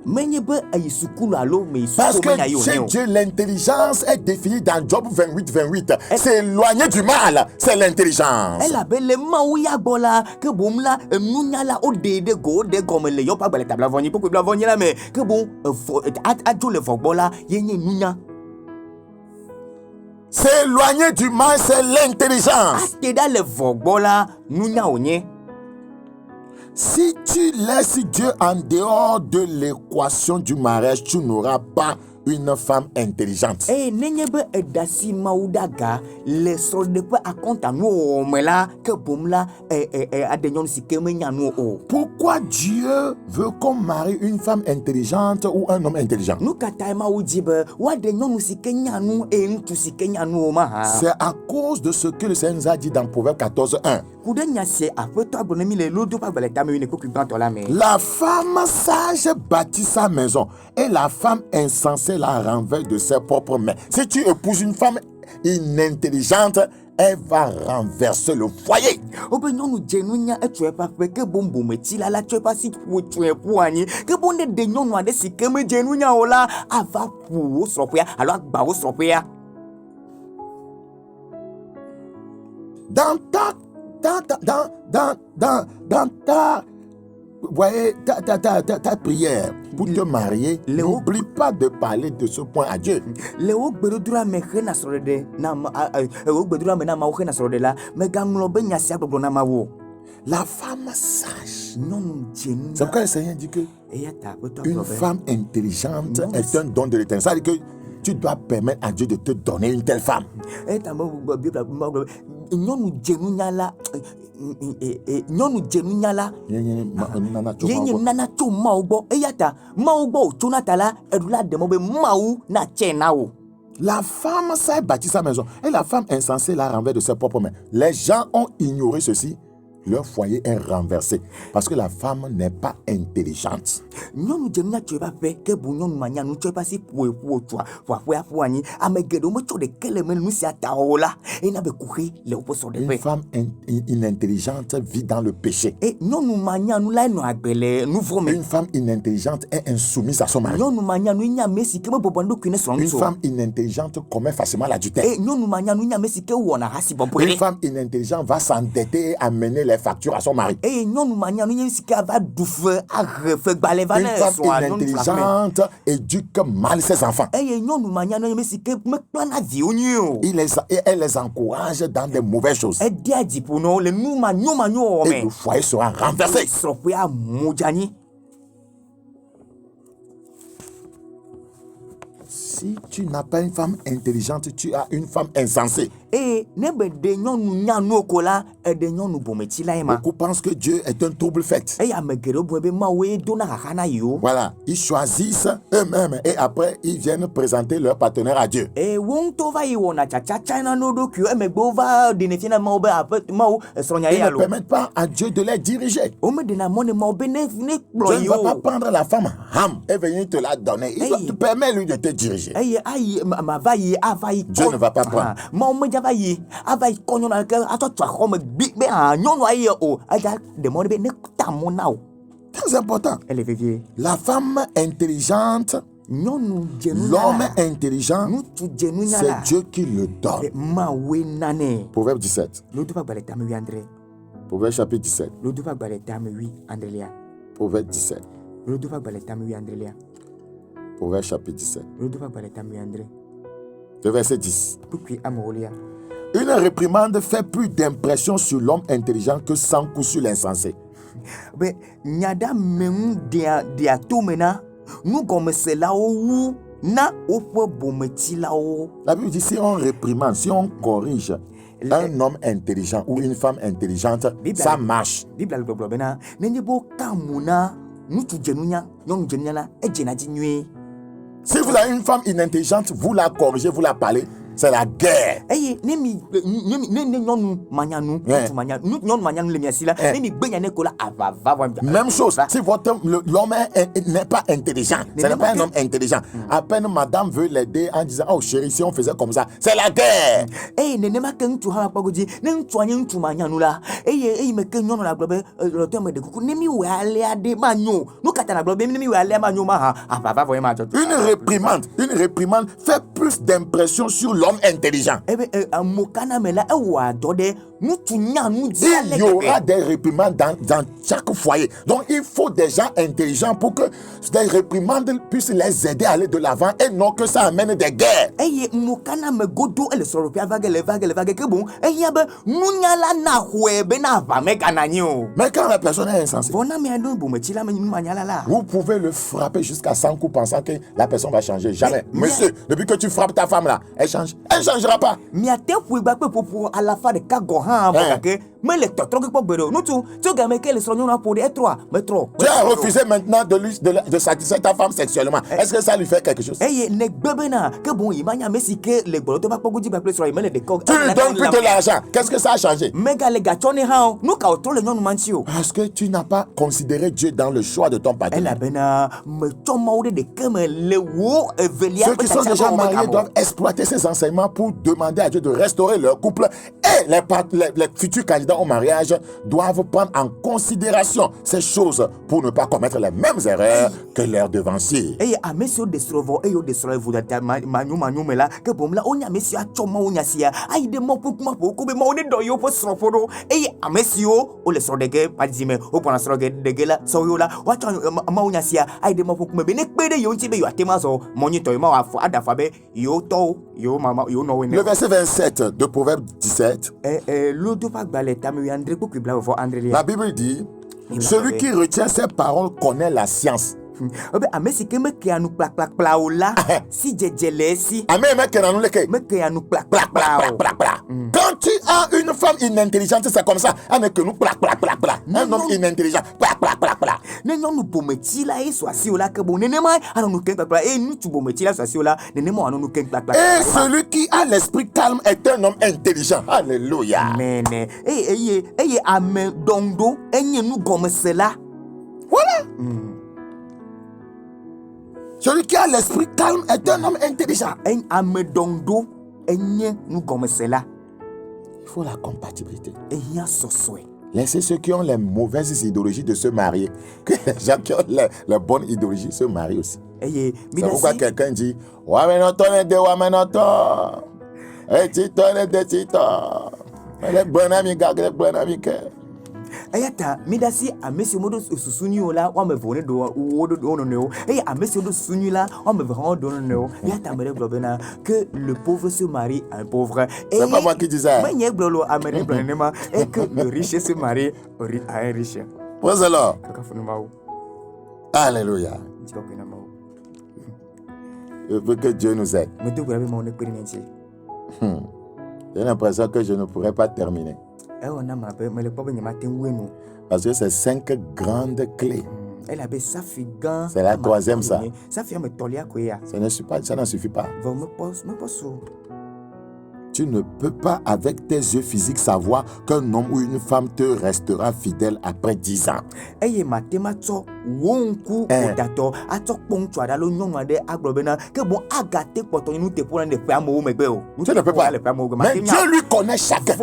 Parce que chez Dieu, l'intelligence est définie dans Job 28. C'est éloigné du mal, c'est l'intelligence. C'est éloigné du mal, c'est l'intelligence. Si tu laisses Dieu en dehors de l'équation du mariage, tu n'auras pas une femme intelligente. Pourquoi Dieu veut qu'on marie une femme intelligente ou un homme intelligent? C'est à cause de ce que le Seigneur nous a dit dans Proverbe 14:1. La femme sage bâtit sa maison et la femme insensée la renverse de ses propres mains. Si tu épouses une femme inintelligente, elle va renverser le foyer. Dans ta prière pour te marier, n'oublie pas de parler de ce point à Dieu. La femme sage. C'est pourquoi le Seigneur dit que une femme intelligente est un don de l'Éternel. Ça veut dire que tu dois permettre à Dieu de te donner une telle femme. La femme sait bâtir sa maison et la femme insensée la renverse de ses propres mains. Les gens ont ignoré ceci. Leur foyer est renversé parce que la femme n'est pas intelligente. Une femme inintelligente vit dans le péché. Une femme inintelligente est insoumise à son mari. Une femme inintelligente commet facilement l'adultère. Une femme inintelligente va s'endetter et amener les factures à son mari. Une femme inintelligente éduque mal ses enfants. Elle les encourage dans de mauvaises choses. Et le foyer sera renversé. Si tu n'as pas une femme intelligente, tu as une femme insensée. Beaucoup pensent que Dieu est un double fait. Voilà, ils choisissent eux-mêmes et après ils viennent présenter leur partenaire à Dieu. Ils ne permettent pas à Dieu de les diriger. Dieu ne va pas prendre la femme et venir te la donner. Il va te permettre lui de te diriger. Dieu ne va pas prendre. Très important. La femme intelligente, l'homme intelligent, c'est Dieu qui le donne. Proverbe 17. Proverbe chapitre 17. Proverbe 17. Proverbe chapitre 17. Le verset 10. Une réprimande fait plus d'impression sur l'homme intelligent que 100 coups sur l'insensé. La Bible dit, si on réprimande, si on corrige un homme intelligent ou une femme intelligente, ça marche. Si vous avez une femme inintelligente, vous la corrigez, vous la parlez, c'est la guerre. Même chose, si l'homme n'est pas intelligent, ce n'est pas un homme intelligent. À peine madame veut l'aider en disant, oh chérie, si on faisait comme ça, c'est la guerre. Une réprimande fait plus d'impression sur l'homme intelligent. Il y aura des réprimandes dans chaque foyer. Donc il faut des gens intelligents pour que des réprimandes puissent les aider à aller de l'avant et non que ça amène des guerres. Mais quand la personne est insensée, vous pouvez le frapper jusqu'à 100 coups pensant que la personne va changer. Jamais. Monsieur, depuis que tu frappes ta femme là, elle change. Elle ne changera pas. Tu as refusé maintenant de satisfaire ta femme sexuellement. Est-ce que ça lui fait quelque chose? Tu lui donnes plus de l'argent. Qu'est-ce que ça a changé? Est-ce que tu n'as pas considéré Dieu dans le choix de ton partenaire? Ceux qui sont déjà mariés doivent exploiter ces enseignements pour demander à Dieu de restaurer leur couple, et les futurs candidats au mariage doivent prendre en considération ces choses pour ne pas commettre les mêmes erreurs que leurs devanciers. Le verset 27 de Proverbe 17. La Bible dit, celui qui retient ses paroles connaît la science. Quand tu as une femme inintelligente, c'est comme ça. Un homme inintelligent. Et celui qui a l'esprit calme est un homme intelligent. Alléluia. Voilà. Celui qui a l'esprit calme est un homme intelligent. Il faut la compatibilité. Laissez ceux qui ont les mauvaises idéologies de se marier. Que les gens qui ont les bonnes idéologies se marient aussi. C'est pourquoi quelqu'un dit, Ayata midasi amesi modo susuni ola wa me vone do wodo no no amesi do susuni la wa me vone do no yata mere globena que le pauvre se marie à un pauvre. C'est pas moi qui dis ça. Mais glolo amere blanema et que le riche se marie à un riche. Praise the Lord. Alléluia. Je veux que Dieu nous aide. J'ai l'impression que je ne pourrais pas terminer. Parce que c'est 5 grandes clés. C'est la troisième, ça. Ça n'en suffit pas. Tu ne peux pas avec tes yeux physiques savoir qu'un homme ou une femme te restera fidèle après 10 ans. Tu ne peux pas. Mais Dieu lui connaît chacun.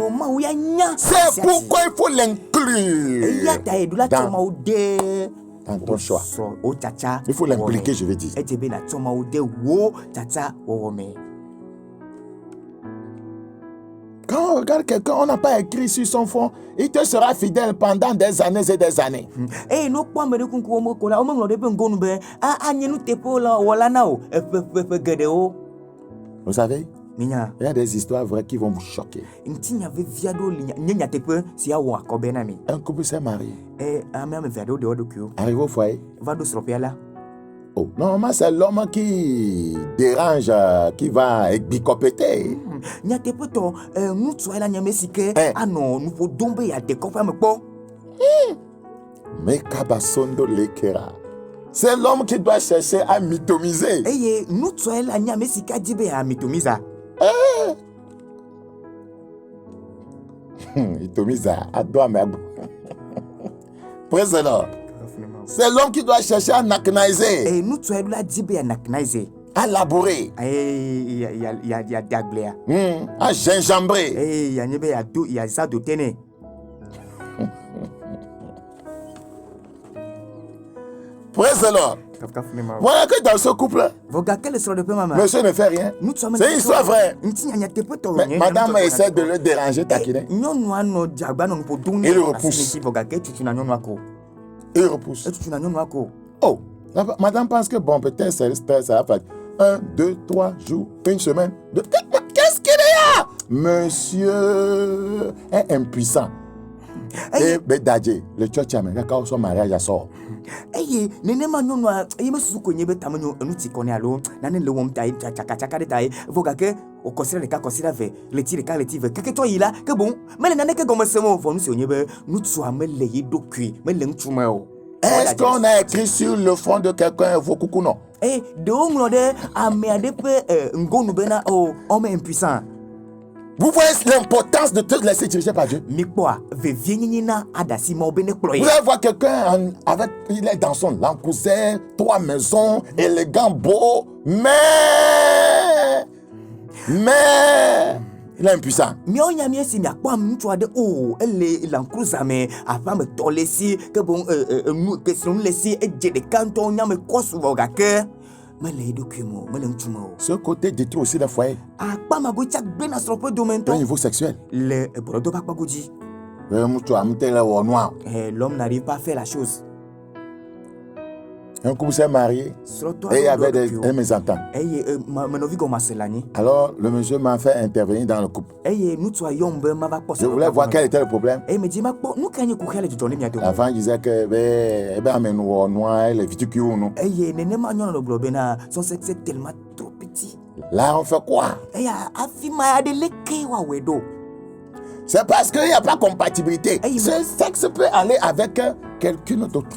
C'est pourquoi il faut l'inclure dans ton choix. Il faut l'impliquer, je veux dire. Quand on regarde quelqu'un, on n'a pas écrit sur son front, il te sera fidèle pendant des années et des années. Vous savez, il y a des histoires vraies qui vont vous choquer. Un couple s'est marié. Arrivé au foyer. Oh, normalement, c'est l'homme qui dérange, qui va bicopéter. Mais Kabasondo Lekera. C'est l'homme qui doit chercher à mythomiser. Mythomiser. Praise the Lord. C'est l'homme qui doit chercher à naknaiser. À labourer. À gingembrer. Praise the Lord. Voilà que dans ce couple, monsieur ne fait rien. C'est une histoire vraie. Mais madame essaie de le déranger, taquiner. Il repousse. Il repousse. Oh, madame pense que bon, peut-être ça va faire 1, 2, 3 jours, une semaine. Qu'est-ce qu'il y a? Monsieur est impuissant. Et Bédadje, le church américain, quand son mariage a sort. Est-ce qu'on a écrit sur le front de quelqu'un vos coucou non? Vous voyez l'importance de te laisser diriger par Dieu. Vous allez voir quelqu'un avec, il est dans son Land-Cruiser, 3 maisons, élégant, beau, mais il est impuissant. Ce côté détruit aussi le foyer. Au niveau sexuel. L'homme n'arrive pas à faire la chose. Un couple s'est marié et il y avait des mésententes. Alors le monsieur m'a fait intervenir dans le couple. Je voulais voir quel était le problème. La femme disait que les viticulteurs. Son sexe est tellement trop petit. Là on fait quoi? C'est parce qu'il n'y a pas de compatibilité. Ce sexe peut aller avec quelqu'un d'autre.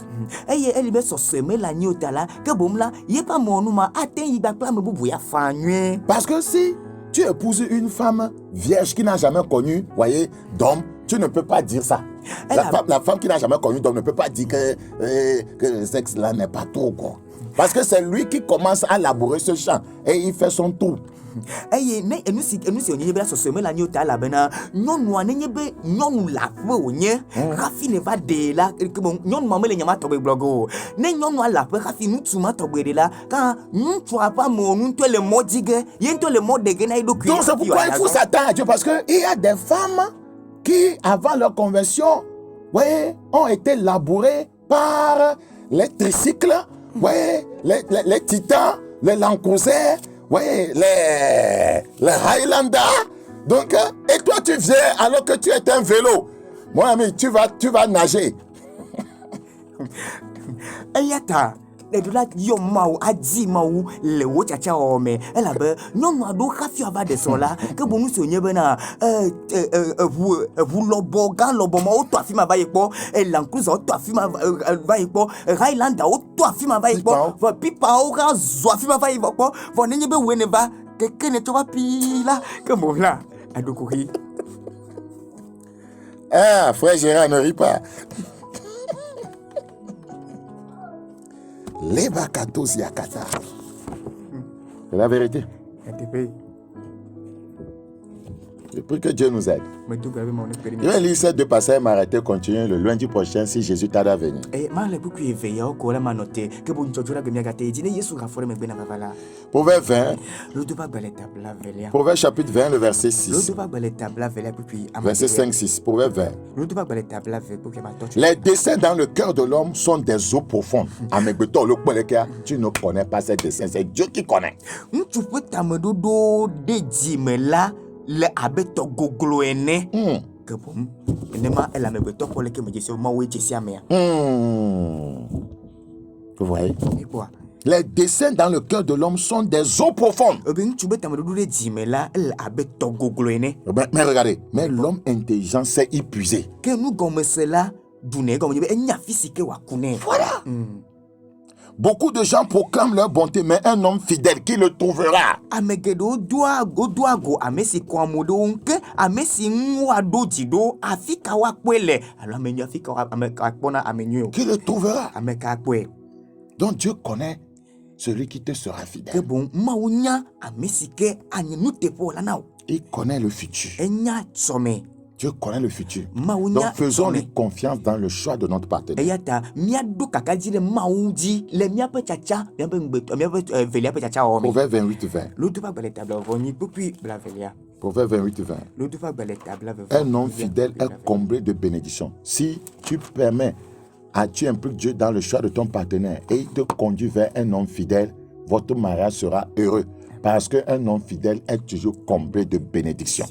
Parce que si tu épouses une femme vierge qui n'a jamais connu, voyez, d'homme, tu ne peux pas dire ça. La femme qui n'a jamais connu d'homme ne peut pas dire que le sexe là n'est pas trop gros. Parce que c'est lui qui commence à labourer ce champ et il fait son tour. Donc c'est pourquoi il faut s'attendre à Dieu, parce qu'il y a des femmes qui, avant leur conversion, ont été labourées par les tricycles, les titans, les Land-Cruiser, les Highlander. Donc, et toi tu viens alors que tu es un vélo. Mon ami, tu vas nager. Edula yomau adimau le wochacha ome elabe nyɔnu aɖewo hafi ava de srɔ̃ la ke boŋ nu si wònye bena eʋu lɔbɔ gã lɔbɔ ma wotɔ afi ma va yi kpɔ Land Cruiser wotɔ afi ma va yi kpɔ Highlander wotɔ afi ma va yi kpɔ vɔ pipawo hã zɔ afi ma va yi kpɔ vɔ nenye be woe ne va keke ne tɔ va pi la ke boŋ la aɖokohi. Ah, frère Gérard, ne ris pas. C'est la vérité. Je prie que Dieu nous aide. Je vais lire ces 2 passages et m'arrêter, continuer le lundi prochain si Jésus tarde à venir. Proverbe 20. Proverbe chapitre 20, le verset 6. Verset 5-6. Proverbe 20. Les desseins dans le cœur de l'homme sont des eaux profondes. Tu ne connais pas ces desseins, c'est Dieu qui connaît. Le abeto goglo ene que bon enema elle a me beto pour le que me dit ma oui tia me vous voyez les desseins dans le cœur de l'homme sont des eaux profondes. Mais regardez, mais l'homme intelligent sait y puiser. Voilà. Beaucoup de gens proclament leur bonté, mais un homme fidèle, qui le trouvera? Qui le trouvera? Donc Dieu connaît celui qui te sera fidèle. Il connaît le futur. Dieu connaît le futur. Donc faisons-lui confiance dans le choix de notre partenaire. Proverbe 28-20. Proverbe 28-20. Un homme fidèle est comblé de bénédictions. Si tu permets, tu impliques Dieu dans le choix de ton partenaire et il te conduit vers un homme fidèle, votre mariage sera heureux. Parce qu'un homme fidèle est toujours comblé de bénédictions.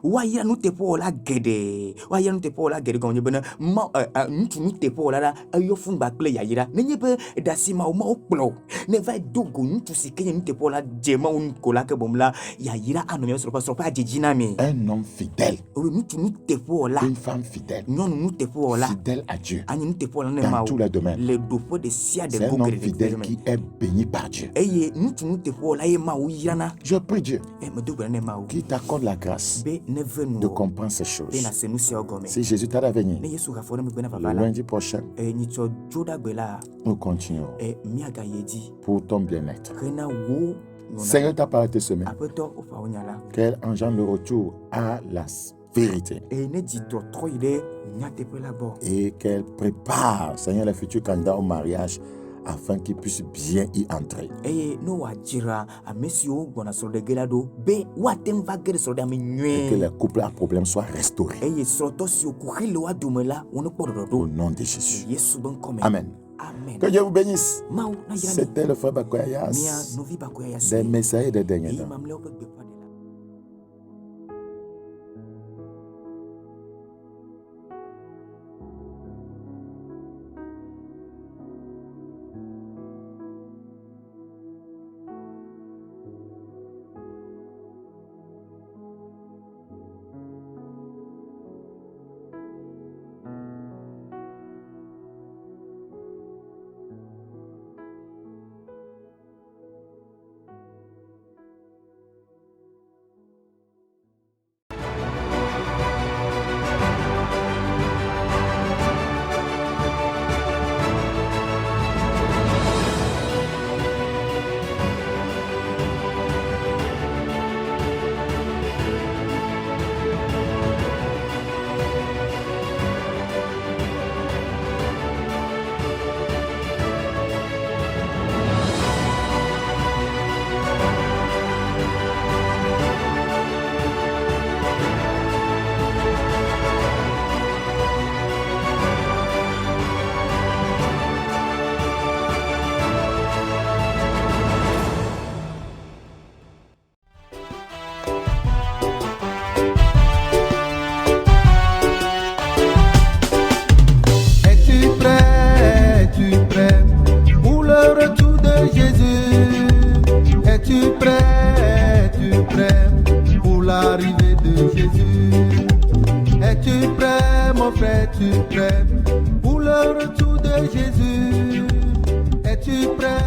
Waya nous te pour la guéde. Waya nous te pour la guéde quand on bena ma nous te pour la ayo fun ba kle ya yira. Ne nyebe dasima o ma o plo. Ne va dogo nous tout ce que nous te pour la djema on kola ke bomla ya yira anomia sur pas djina mi. Un homme fidèle. Oui nous te pour la. Une femme fidèle. Non nous te pour la. Fidèle à Dieu. Ani nous te pour la ne ma. Dans tous les domaines. Le dopo de sia de c'est un homme fidèle qui est béni par Dieu. Eye nous te pour la e ma o yirana. Je prie Dieu. Me dogo ne ma o. Qui t'accorde la grâce de comprendre ces choses. Si Jésus t'a à venir, le lundi prochain, nous continuerons pour ton bien-être. Seigneur t'a parlé cette semaine qu'elle engendre le retour à la vérité et qu'elle prépare, Seigneur, les futurs candidats au mariage afin qu'ils puissent bien y entrer. Et que les couples à problème soient restaurés. Au nom de Jésus. Amen. Que Dieu vous bénisse. C'était le frère Bakoyas, des messages des derniers temps. Es-tu prêt pour le retour de Jésus? Es-tu prêt?